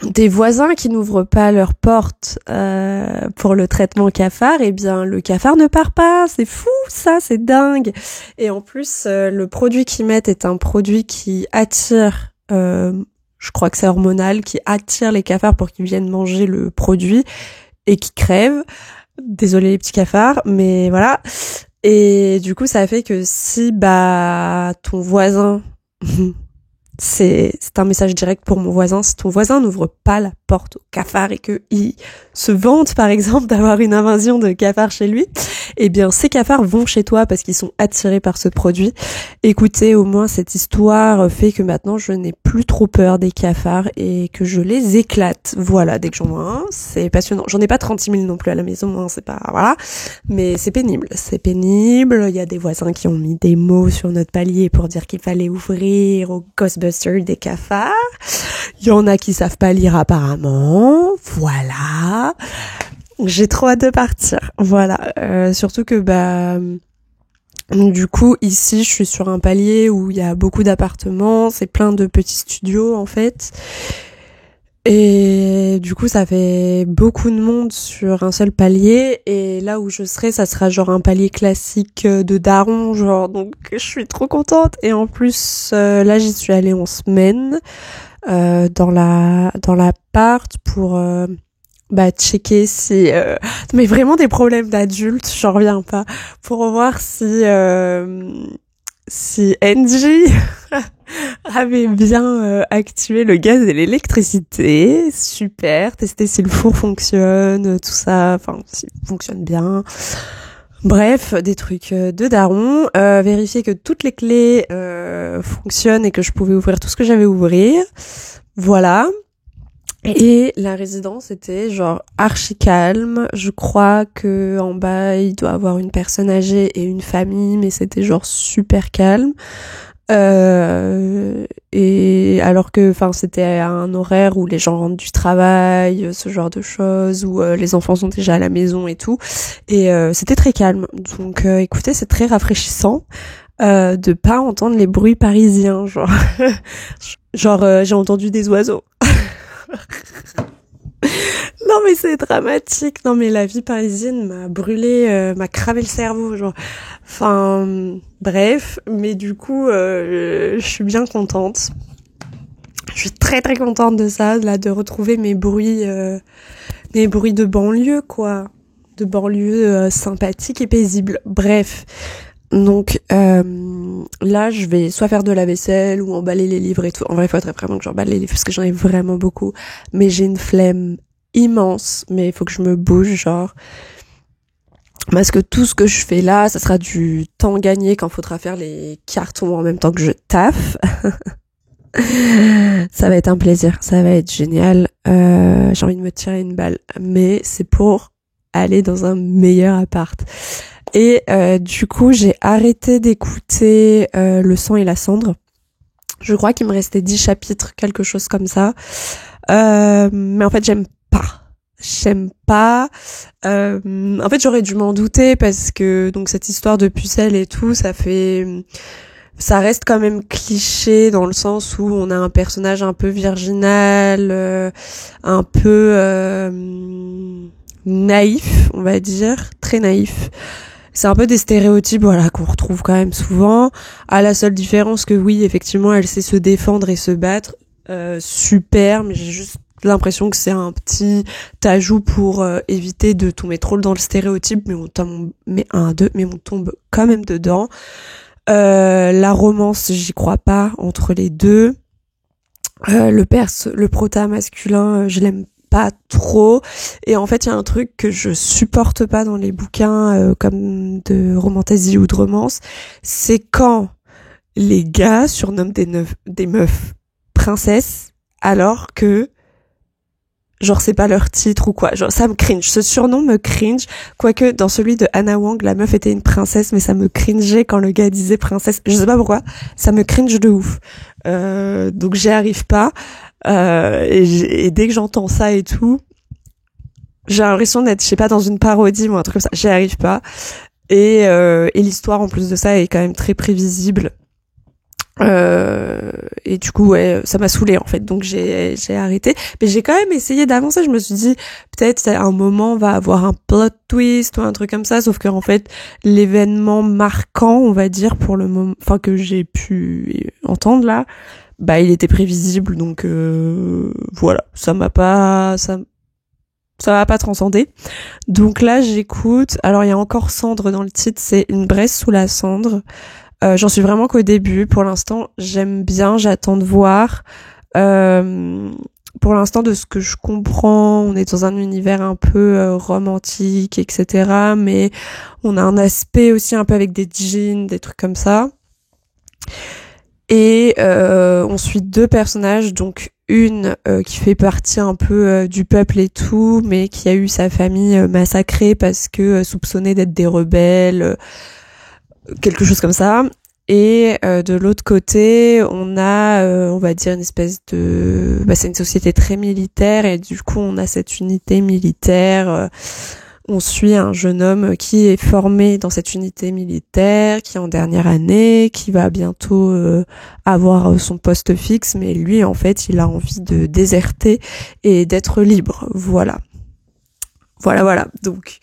des voisins qui n'ouvrent pas leurs portes pour le traitement cafard, eh bien le cafard ne part pas. C'est fou, ça, c'est dingue. Et en plus, le produit qu'ils mettent est un produit qui attire, je crois que c'est hormonal, qui attire les cafards pour qu'ils viennent manger le produit et qui crèvent. Désolé les petits cafards, mais voilà. Et du coup, ça fait que si ton voisin c'est un message direct pour mon voisin. Si ton voisin n'ouvre pas la porte au cafard et que il se vante, par exemple, d'avoir une invasion de cafards chez lui, eh bien ces cafards vont chez toi parce qu'ils sont attirés par ce produit. Écoutez, au moins cette histoire fait que maintenant je n'ai plus trop peur des cafards et que je les éclate. Voilà, dès que j'en vois un, c'est passionnant. J'en ai pas 36 000 non plus à la maison, hein, c'est pas, voilà. Mais c'est pénible, il y a des voisins qui ont mis des mots sur notre palier pour dire qu'il fallait ouvrir au Ghostbusters des cafards. Il y en a qui savent pas lire apparemment, voilà. J'ai trop hâte de partir, voilà. Surtout que du coup ici je suis sur un palier où il y a beaucoup d'appartements, c'est plein de petits studios en fait. Et du coup ça fait beaucoup de monde sur un seul palier, et là où je serai ça sera genre un palier classique de daron, genre, donc je suis trop contente. Et en plus là j'y suis allée en semaine dans l'appart pour checker si mais vraiment des problèmes d'adultes, j'en reviens pas, pour voir si Angie avait bien activé le gaz et l'électricité. Super, tester si le four fonctionne, tout ça, enfin s'il fonctionne bien. Bref, des trucs de daron, vérifier que toutes les clés fonctionnent et que je pouvais ouvrir tout ce que j'avais à ouvrir. Voilà. Et la résidence était genre archi calme. Je crois que en bas il doit avoir une personne âgée et une famille, mais c'était genre super calme. Et alors que, enfin, c'était un horaire où les gens rentrent du travail, ce genre de choses, où les enfants sont déjà à la maison et tout. Et c'était très calme. Donc, écoutez, c'est très rafraîchissant de pas entendre les bruits parisiens, genre, j'ai entendu des oiseaux. Non mais c'est dramatique. Non mais la vie parisienne m'a brûlé, m'a cravé le cerveau, genre. Enfin, bref. Mais du coup, je suis bien contente. Je suis très très contente de ça, là, de retrouver mes bruits de banlieue, quoi. De banlieue sympathique et paisible. Bref. Donc là, je vais soit faire de la vaisselle ou emballer les livres et tout. En vrai, il faudrait vraiment que j'emballe les livres parce que j'en ai vraiment beaucoup. Mais j'ai une flemme immense, mais il faut que je me bouge, genre. Parce que tout ce que je fais là, ça sera du temps gagné quand faudra faire les cartons en même temps que je taffe. Ça va être un plaisir, ça va être génial. J'ai envie de me tirer une balle, mais c'est pour aller dans un meilleur appart. Et du coup, j'ai arrêté d'écouter Le sang et la cendre. Je crois qu'il me restait 10 chapitres, quelque chose comme ça. Mais en fait, j'aime pas. En fait, j'aurais dû m'en douter parce que donc cette histoire de pucelle et tout, ça reste quand même cliché dans le sens où on a un personnage un peu virginal, un peu naïf, on va dire, très naïf. C'est un peu des stéréotypes, voilà, qu'on retrouve quand même souvent, à la seule différence que oui, effectivement, elle sait se défendre et se battre, super, mais j'ai juste l'impression que c'est un petit ajout pour éviter de tomber trop dans le stéréotype, mais on tombe quand même dedans. La romance, j'y crois pas entre les deux. Le prota masculin, je l'aime pas trop. Et en fait, il y a un truc que je supporte pas dans les bouquins comme de romantasy ou de romance, c'est quand les gars surnomment des meufs princesses alors que genre c'est pas leur titre ou quoi, genre ça me cringe, ce surnom me cringe, quoique dans celui de Anna Wang la meuf était une princesse, mais ça me cringeait quand le gars disait princesse, je sais pas pourquoi, ça me cringe de ouf, donc j'y arrive pas, et dès que j'entends ça et tout, j'ai l'impression d'être, je sais pas, dans une parodie ou un truc comme ça, j'y arrive pas, et l'histoire en plus de ça est quand même très prévisible. Et du coup ouais, ça m'a saoulée en fait, donc j'ai arrêté, mais j'ai quand même essayé d'avancer. Je me suis dit peut-être à un moment on va avoir un plot twist ou un truc comme ça, sauf que en fait l'événement marquant, on va dire, pour le moment, enfin que j'ai pu entendre là, il était prévisible, donc voilà, ça m'a pas transcendé. Donc là j'écoute, alors il y a encore cendre dans le titre, c'est Une Bresse sous la cendre. J'en suis vraiment qu'au début. Pour l'instant, j'aime bien, j'attends de voir. pour l'instant, de ce que je comprends, on est dans un univers un peu romantique, etc. Mais on a un aspect aussi un peu avec des djinns, des trucs comme ça. Et on suit 2 personnages, donc une qui fait partie un peu du peuple et tout, mais qui a eu sa famille massacrée parce que soupçonnée d'être des rebelles, quelque chose comme ça. Et de l'autre côté, on a, on va dire, une espèce de... c'est une société très militaire, et du coup, on a cette unité militaire. On suit un jeune homme qui est formé dans cette unité militaire, qui est en dernière année, qui va bientôt avoir son poste fixe, mais lui, en fait, il a envie de déserter et d'être libre. Voilà. Donc...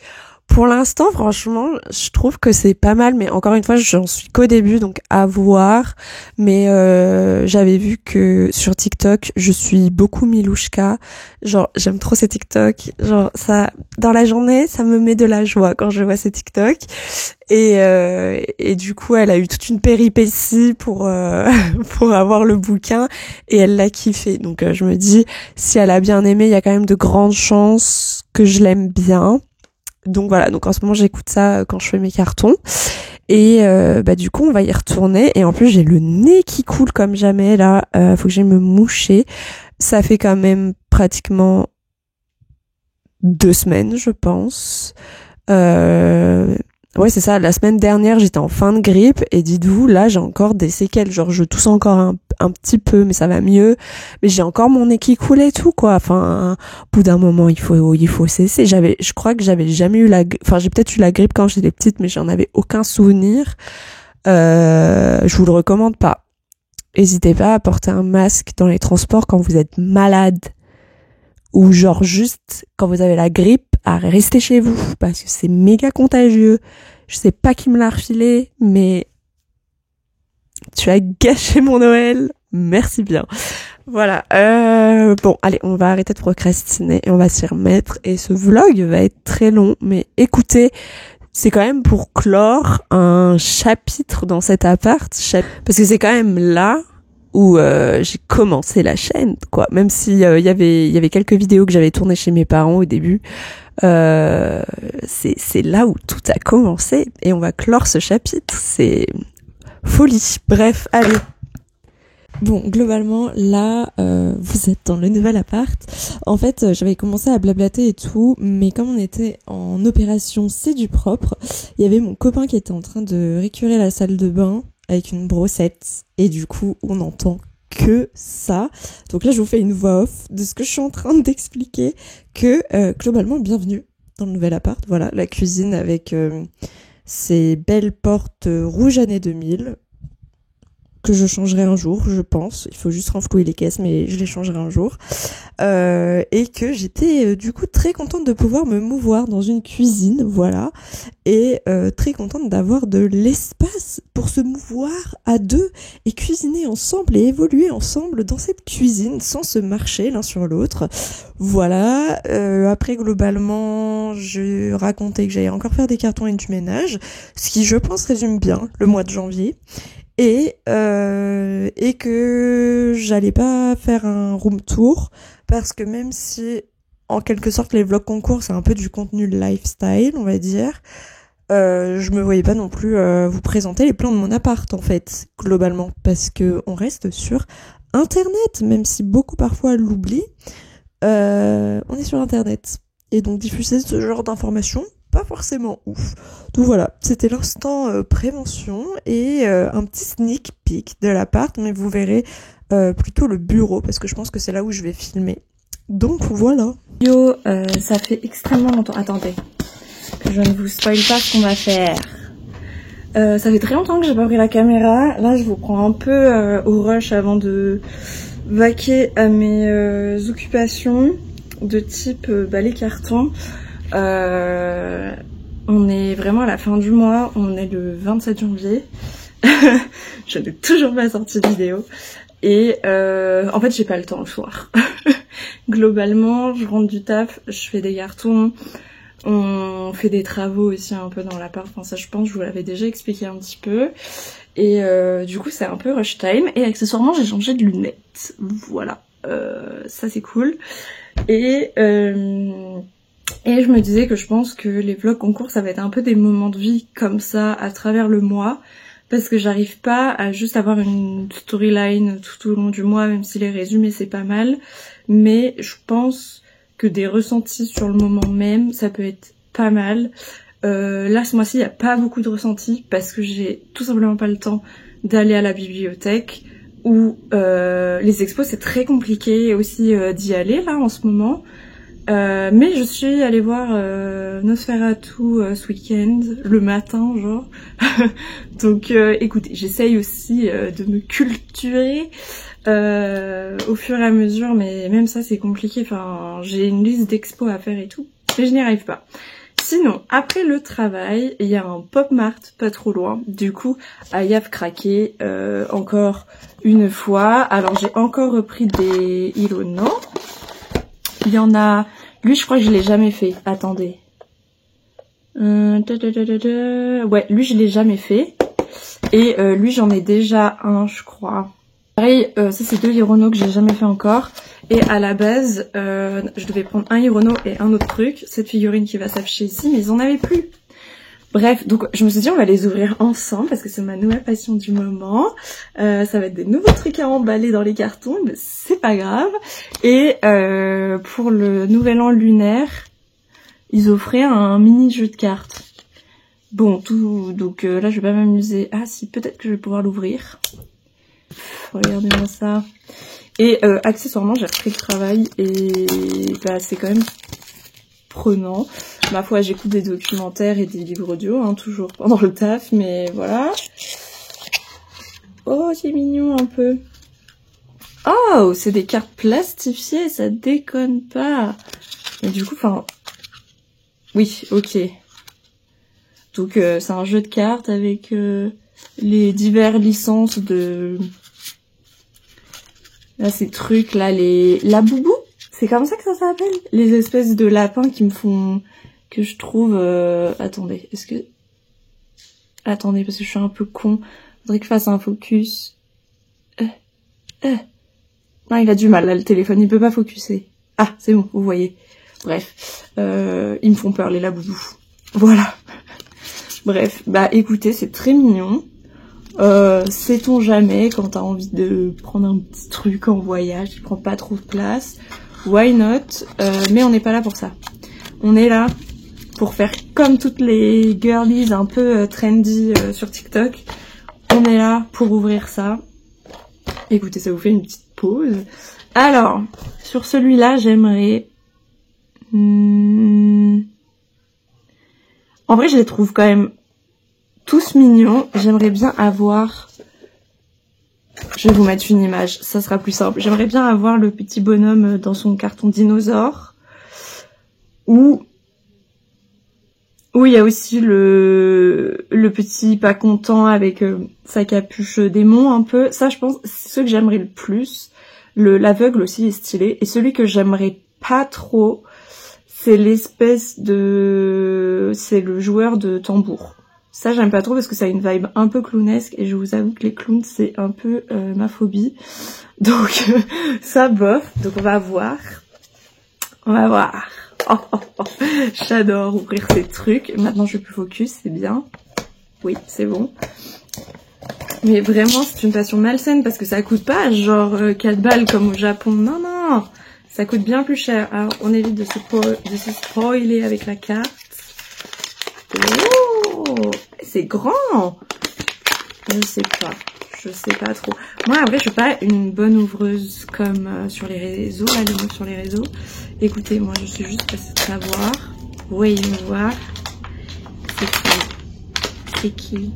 Pour l'instant, franchement, je trouve que c'est pas mal, mais encore une fois, j'en suis qu'au début, donc à voir. Mais j'avais vu que sur TikTok, je suis beaucoup Milouchka. Genre, j'aime trop ces TikTok. Genre, ça, dans la journée, ça me met de la joie quand je vois ces TikTok. Et du coup, elle a eu toute une péripétie pour avoir le bouquin, et elle l'a kiffé. Donc, je me dis, si elle a bien aimé, il y a quand même de grandes chances que je l'aime bien. Donc voilà, donc en ce moment j'écoute ça quand je fais mes cartons, et du coup on va y retourner, et en plus j'ai le nez qui coule comme jamais là, faut que j'aille me moucher. Ça fait quand même pratiquement 2 semaines, je pense. Ouais, c'est ça, la semaine dernière j'étais en fin de grippe, et dites-vous, là j'ai encore des séquelles, genre je tousse encore un petit peu, mais ça va mieux, mais j'ai encore mon nez qui coule et tout, quoi. Enfin, au bout d'un moment il faut cesser. Je crois que j'avais jamais eu j'ai peut-être eu la grippe quand j'étais petite, mais j'en avais aucun souvenir. Je vous le recommande pas. N'hésitez pas à porter un masque dans les transports quand vous êtes malade, ou genre juste quand vous avez la grippe, à rester chez vous, parce que c'est méga contagieux. Je sais pas qui me l'a refilé, mais tu as gâché mon Noël. Merci bien. Voilà. Bon, allez, on va arrêter de procrastiner et on va s'y remettre. Et ce vlog va être très long, mais écoutez, c'est quand même pour clore un chapitre dans cet appart, parce que c'est quand même là où j'ai commencé la chaîne, quoi. Même s'il y avait quelques vidéos que j'avais tournées chez mes parents au début, c'est là où tout a commencé, et on va clore ce chapitre. C'est folie. Bref, allez. Bon, globalement, là, vous êtes dans le nouvel appart. En fait, j'avais commencé à blablater et tout, mais comme on était en opération C'est du propre, il y avait mon copain qui était en train de récurer la salle de bain avec une brossette, et du coup, on n'entend que ça. Donc là, je vous fais une voix off de ce que je suis en train d'expliquer, que globalement, bienvenue dans le nouvel appart. Voilà, la cuisine avec ces belles portes rouges années 2000, que je changerai un jour, je pense. Il faut juste renflouer les caisses, mais je les changerai un jour. Et que j'étais du coup très contente de pouvoir me mouvoir dans une cuisine, voilà. Et très contente d'avoir de l'espace pour se mouvoir à 2 et cuisiner ensemble et évoluer ensemble dans cette cuisine sans se marcher l'un sur l'autre. Voilà. Après, globalement, je racontais que j'allais encore faire des cartons et du ménage, ce qui, je pense, résume bien le mois de janvier. Et que j'allais pas faire un room tour, parce que même si en quelque sorte les vlogs concours c'est un peu du contenu lifestyle, on va dire, je me voyais pas non plus vous présenter les plans de mon appart, en fait, globalement, parce que on reste sur internet, même si beaucoup parfois l'oublient. On est sur internet, et donc diffuser ce genre d'informations, pas forcément ouf. Donc voilà, c'était l'instant prévention et un petit sneak peek de l'appart, mais vous verrez plutôt le bureau, parce que je pense que c'est là où je vais filmer. Donc voilà. Yo, ça fait extrêmement longtemps. Attendez, que je ne vous spoil pas ce qu'on va faire. Ça fait très longtemps que j'ai pas pris la caméra. Là, je vous prends un peu au rush avant de vaquer à mes occupations de type les cartons. On est vraiment à la fin du mois, on est le 27 janvier. Je n'ai toujours pas sorti de vidéo. Et en fait, j'ai pas le temps le soir. Globalement, je rentre du taf, je fais des cartons, on fait des travaux aussi un peu dans l'appart. Enfin, ça, je pense, je vous l'avais déjà expliqué un petit peu. Et du coup, c'est un peu rush time. Et accessoirement, j'ai changé de lunettes. Voilà. ça c'est cool. Et je me disais que je pense que les vlogs concours, ça va être un peu des moments de vie comme ça à travers le mois. Parce que j'arrive pas à juste avoir une storyline tout au long du mois, même si les résumés c'est pas mal. Mais je pense que des ressentis sur le moment même, ça peut être pas mal. Là ce mois-ci, il n'y a pas beaucoup de ressentis parce que j'ai tout simplement pas le temps d'aller à la bibliothèque. Ou les expos c'est très compliqué aussi d'y aller là en ce moment. Mais je suis allée voir Nosferatu ce week-end, le matin genre. Donc écoutez, j'essaye aussi de me culturer au fur et à mesure, mais même ça c'est compliqué. Enfin, j'ai une liste d'expos à faire et tout, mais je n'y arrive pas. Sinon, après le travail, il y a un Pop Mart pas trop loin. Du coup, Ayave craqué encore une fois. Alors j'ai encore repris des Hirono. Il y en a... Lui, je crois que je l'ai jamais fait. Attendez. Ouais, lui, je l'ai jamais fait. Et lui, j'en ai déjà un, je crois. Pareil, ça, c'est 2 Hirono que j'ai jamais fait encore. Et à la base, je devais prendre un Hirono et un autre truc. Cette figurine qui va s'afficher ici, mais ils en avaient plus. Bref, donc je me suis dit on va les ouvrir ensemble parce que c'est ma nouvelle passion du moment. Ça va être des nouveaux trucs à emballer dans les cartons, mais c'est pas grave. Et pour le nouvel an lunaire, ils offraient un mini jeu de cartes. Bon, donc là je vais pas m'amuser. Ah si, peut-être que je vais pouvoir l'ouvrir. Regardez-moi ça. Et accessoirement j'ai repris le travail et bah c'est quand même prenant. Ma foi, j'écoute des documentaires et des livres audio, hein, toujours pendant le taf, mais voilà. Oh, c'est mignon un peu. Oh, c'est des cartes plastifiées, ça déconne pas. Et du coup, enfin... Oui, ok. Donc, c'est un jeu de cartes avec les diverses licences de... Là, ces trucs, là, la boubou. C'est comme ça que ça s'appelle? Les espèces de lapins qui me font... que je trouve... Attendez, est-ce que... Attendez, parce que je suis un peu con. Faudrait que je fasse un focus. Non, il a du mal, là, le téléphone. Il peut pas focuser. Ah, c'est bon, vous voyez. Bref. Ils me font peur, les laboubous. Voilà. Bref. Bah, écoutez, c'est très mignon. Sait-on jamais, quand t'as envie de prendre un petit truc en voyage, qui prend pas trop de place. Why not? Mais on n'est pas là pour ça. On est là pour faire comme toutes les girlies un peu trendy sur TikTok. On est là pour ouvrir ça. Écoutez, ça vous fait une petite pause. Alors, sur celui-là, j'aimerais... En vrai, je les trouve quand même tous mignons. J'aimerais bien avoir... Je vais vous mettre une image, ça sera plus simple. J'aimerais bien avoir le petit bonhomme dans son carton dinosaure. Ou il y a aussi le petit pas content avec sa capuche démon un peu. Ça, je pense, c'est ce que j'aimerais le plus. L'aveugle aussi est stylé. Et celui que j'aimerais pas trop, c'est l'espèce de... C'est le joueur de tambour. Ça, j'aime pas trop parce que ça a une vibe un peu clownesque. Et je vous avoue que les clowns, c'est un peu ma phobie. Donc, ça, bof. Donc, on va voir. On va voir. J'adore ouvrir ces trucs. Maintenant, je vais plus focus, c'est bien. Oui, c'est bon. Mais vraiment, c'est une passion malsaine parce que ça coûte pas genre 4 balles comme au Japon. Non, non. Ça coûte bien plus cher. Alors, on évite de se spoiler avec la carte. Oh, c'est grand. Je sais pas trop. Moi, en vrai, je suis pas une bonne ouvreuse comme sur les réseaux, là, les meufs sur les réseaux. Écoutez, moi, je suis juste passée de savoir. Voyez me voir. C'est qui?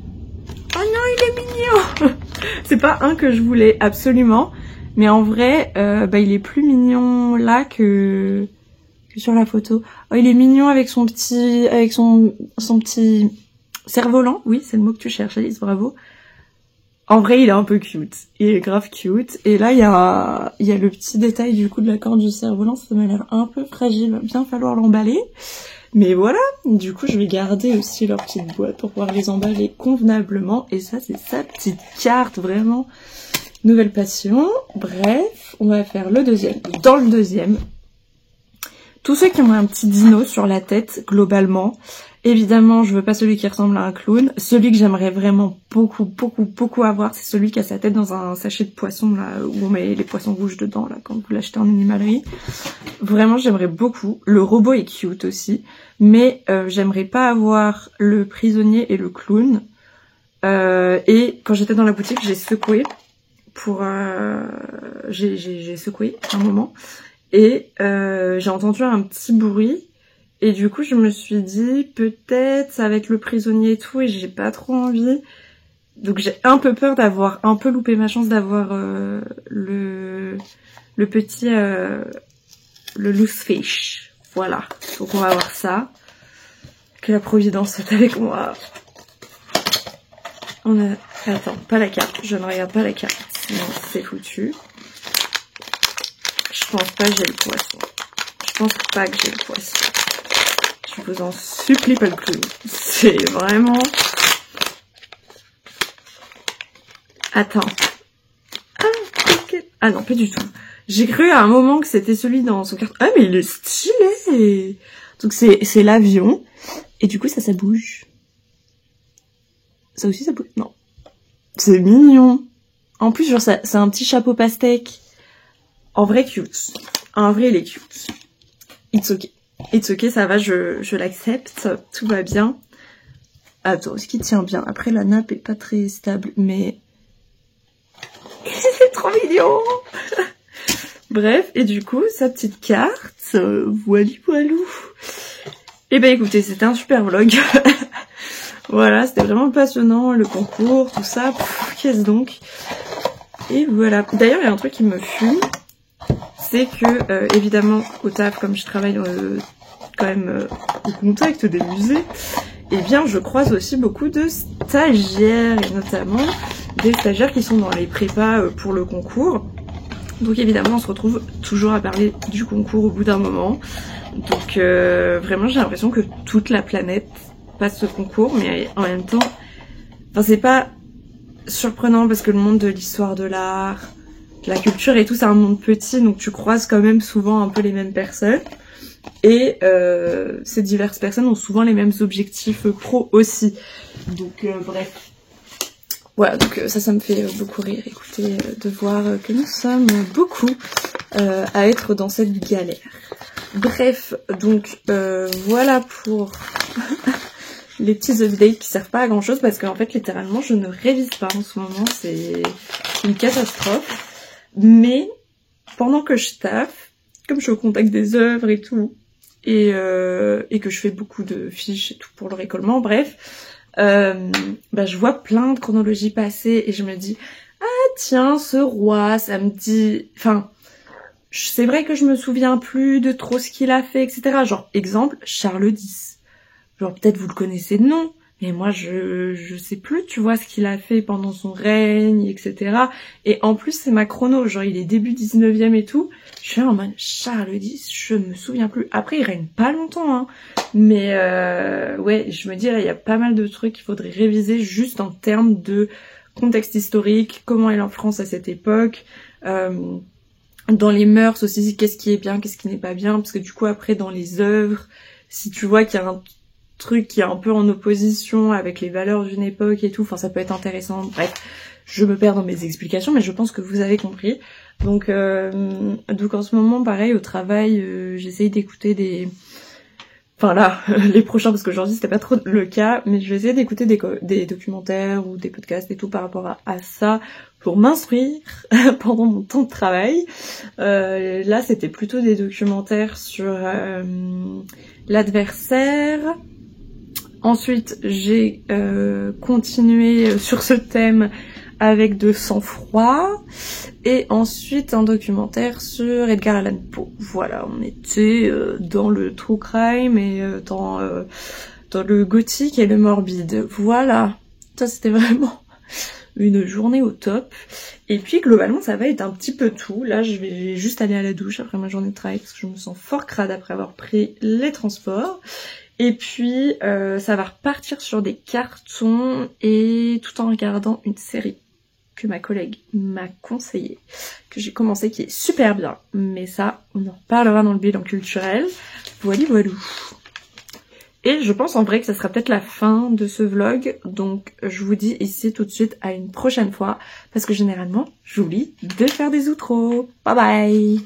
Oh non, il est mignon. C'est pas un que je voulais absolument. Mais en vrai, bah, il est plus mignon là que sur la photo. Oh, il est mignon avec son petit cerf-volant. Oui, c'est le mot que tu cherches, Alice, bravo. En vrai, il est un peu cute. Il est grave cute. Et là, il y a le petit détail du coup de la corde du cerf-volant. Ça m'a l'air un peu fragile. Va bien falloir l'emballer. Mais voilà. Du coup, je vais garder aussi leur petite boîte pour pouvoir les emballer convenablement. Et ça, c'est sa petite carte, vraiment. nouvelle passion. Bref, on va faire le deuxième. Dans le deuxième, tous ceux qui ont un petit dino sur la tête, globalement, évidemment, je veux pas celui qui ressemble à un clown. Celui que j'aimerais vraiment beaucoup avoir, c'est celui qui a sa tête dans un sachet de poisson, là, où on met les poissons rouges dedans, là, quand vous l'achetez en animalerie. Vraiment, j'aimerais beaucoup. Le robot est cute aussi, mais j'aimerais pas avoir le prisonnier et le clown. Et quand j'étais dans la boutique, j'ai secoué j'ai secoué un moment et j'ai entendu un petit bruit et du coup je me suis dit peut-être ça va être le prisonnier et tout et j'ai pas trop envie, donc j'ai un peu peur d'avoir un peu loupé ma chance d'avoir le petit le loose fish, voilà, donc on va voir ça, que la providence soit avec moi. On a... Attends, pas la carte, je ne regarde pas la carte, sinon c'est foutu. Je pense pas que j'ai le poisson. Je pense pas que j'ai le poisson. Je vous en supplie, pas le clown. C'est vraiment... Attends. Ah non, pas du tout. J'ai cru à un moment que c'était celui dans son carton. Ah mais il est stylé. Donc c'est l'avion. Et du coup ça bouge. Ça aussi ça bouge. Non. C'est mignon. En plus genre c'est un petit chapeau pastèque. En vrai cute. En vrai il est cute. It's okay. It's okay, ça va, je l'accepte. Tout va bien. Attends, ce qui tient bien. Après la nappe est pas très stable, mais... c'est trop mignon. Bref, et du coup, sa petite carte, voilou. Et ben écoutez, c'était un super vlog. Voilà, c'était vraiment passionnant, le concours, tout ça. Qu'est-ce donc? Et voilà. D'ailleurs, il y a un truc qui me fume, c'est que, évidemment, au taf, comme je travaille quand même au contact des musées, eh bien, je croise aussi beaucoup de stagiaires, et notamment des stagiaires qui sont dans les prépas pour le concours. Donc évidemment, on se retrouve toujours à parler du concours au bout d'un moment. Donc vraiment, j'ai l'impression que toute la planète passe ce concours, mais en même temps, enfin c'est pas surprenant parce que le monde de l'histoire de l'art, de la culture et tout, c'est un monde petit, donc tu croises quand même souvent un peu les mêmes personnes. Et ces diverses personnes ont souvent les mêmes objectifs pro aussi. Donc bref. Voilà, donc ça me fait beaucoup rire, écoutez, de voir que nous sommes beaucoup à être dans cette galère. Bref, donc voilà pour les petits updates qui servent pas à grand chose, parce qu'en fait littéralement je ne révise pas en ce moment, c'est une catastrophe. Mais pendant que je taffe, comme je suis au contact des œuvres et tout, et que je fais beaucoup de fiches et tout pour le récollement, bref, je vois plein de chronologies passer et je me dis ah tiens, ce roi, ça me dit, enfin c'est vrai que je me souviens plus de trop ce qu'il a fait, etc. Genre exemple Charles X, genre peut-être vous le connaissez de nom, mais moi je sais plus, tu vois, ce qu'il a fait pendant son règne, etc. Et en plus c'est ma chrono, genre il est début 19e et tout, je suis en mode Charles X, je me souviens plus. Après il règne pas longtemps, hein, mais ouais, je me dis là il y a pas mal de trucs qu'il faudrait réviser juste en termes de contexte historique, comment est la France à cette époque, dans les mœurs aussi, qu'est-ce qui est bien, qu'est-ce qui n'est pas bien, parce que du coup après dans les œuvres, si tu vois qu'il y a un truc qui est un peu en opposition avec les valeurs d'une époque et tout, enfin ça peut être intéressant. Bref, je me perds dans mes explications, mais je pense que vous avez compris. Donc en ce moment, pareil, au travail, j'essaye d'écouter des... Enfin là, les prochains, parce qu'aujourd'hui c'était pas trop le cas, mais je vais essayer d'écouter des documentaires ou des podcasts et tout par rapport à ça, pour m'instruire pendant mon temps de travail. Là c'était plutôt des documentaires sur l'adversaire. Ensuite j'ai continué sur ce thème avec de sang-froid, et ensuite un documentaire sur Edgar Allan Poe. Voilà, on était dans le true crime et dans le gothique et le morbide. Voilà, ça c'était vraiment une journée au top. Et puis globalement ça va être un petit peu tout. Là je vais juste aller à la douche après ma journée de travail parce que je me sens fort crade après avoir pris les transports. Et puis ça va repartir sur des cartons et tout en regardant une série que ma collègue m'a conseillé, que j'ai commencé, qui est super bien. Mais ça, on en reparlera dans le bilan culturel. Voilà, voilà. Et je pense en vrai que ça sera peut-être la fin de ce vlog. Donc je vous dis ici tout de suite à une prochaine fois. Parce que généralement, j'oublie de faire des outros. Bye bye!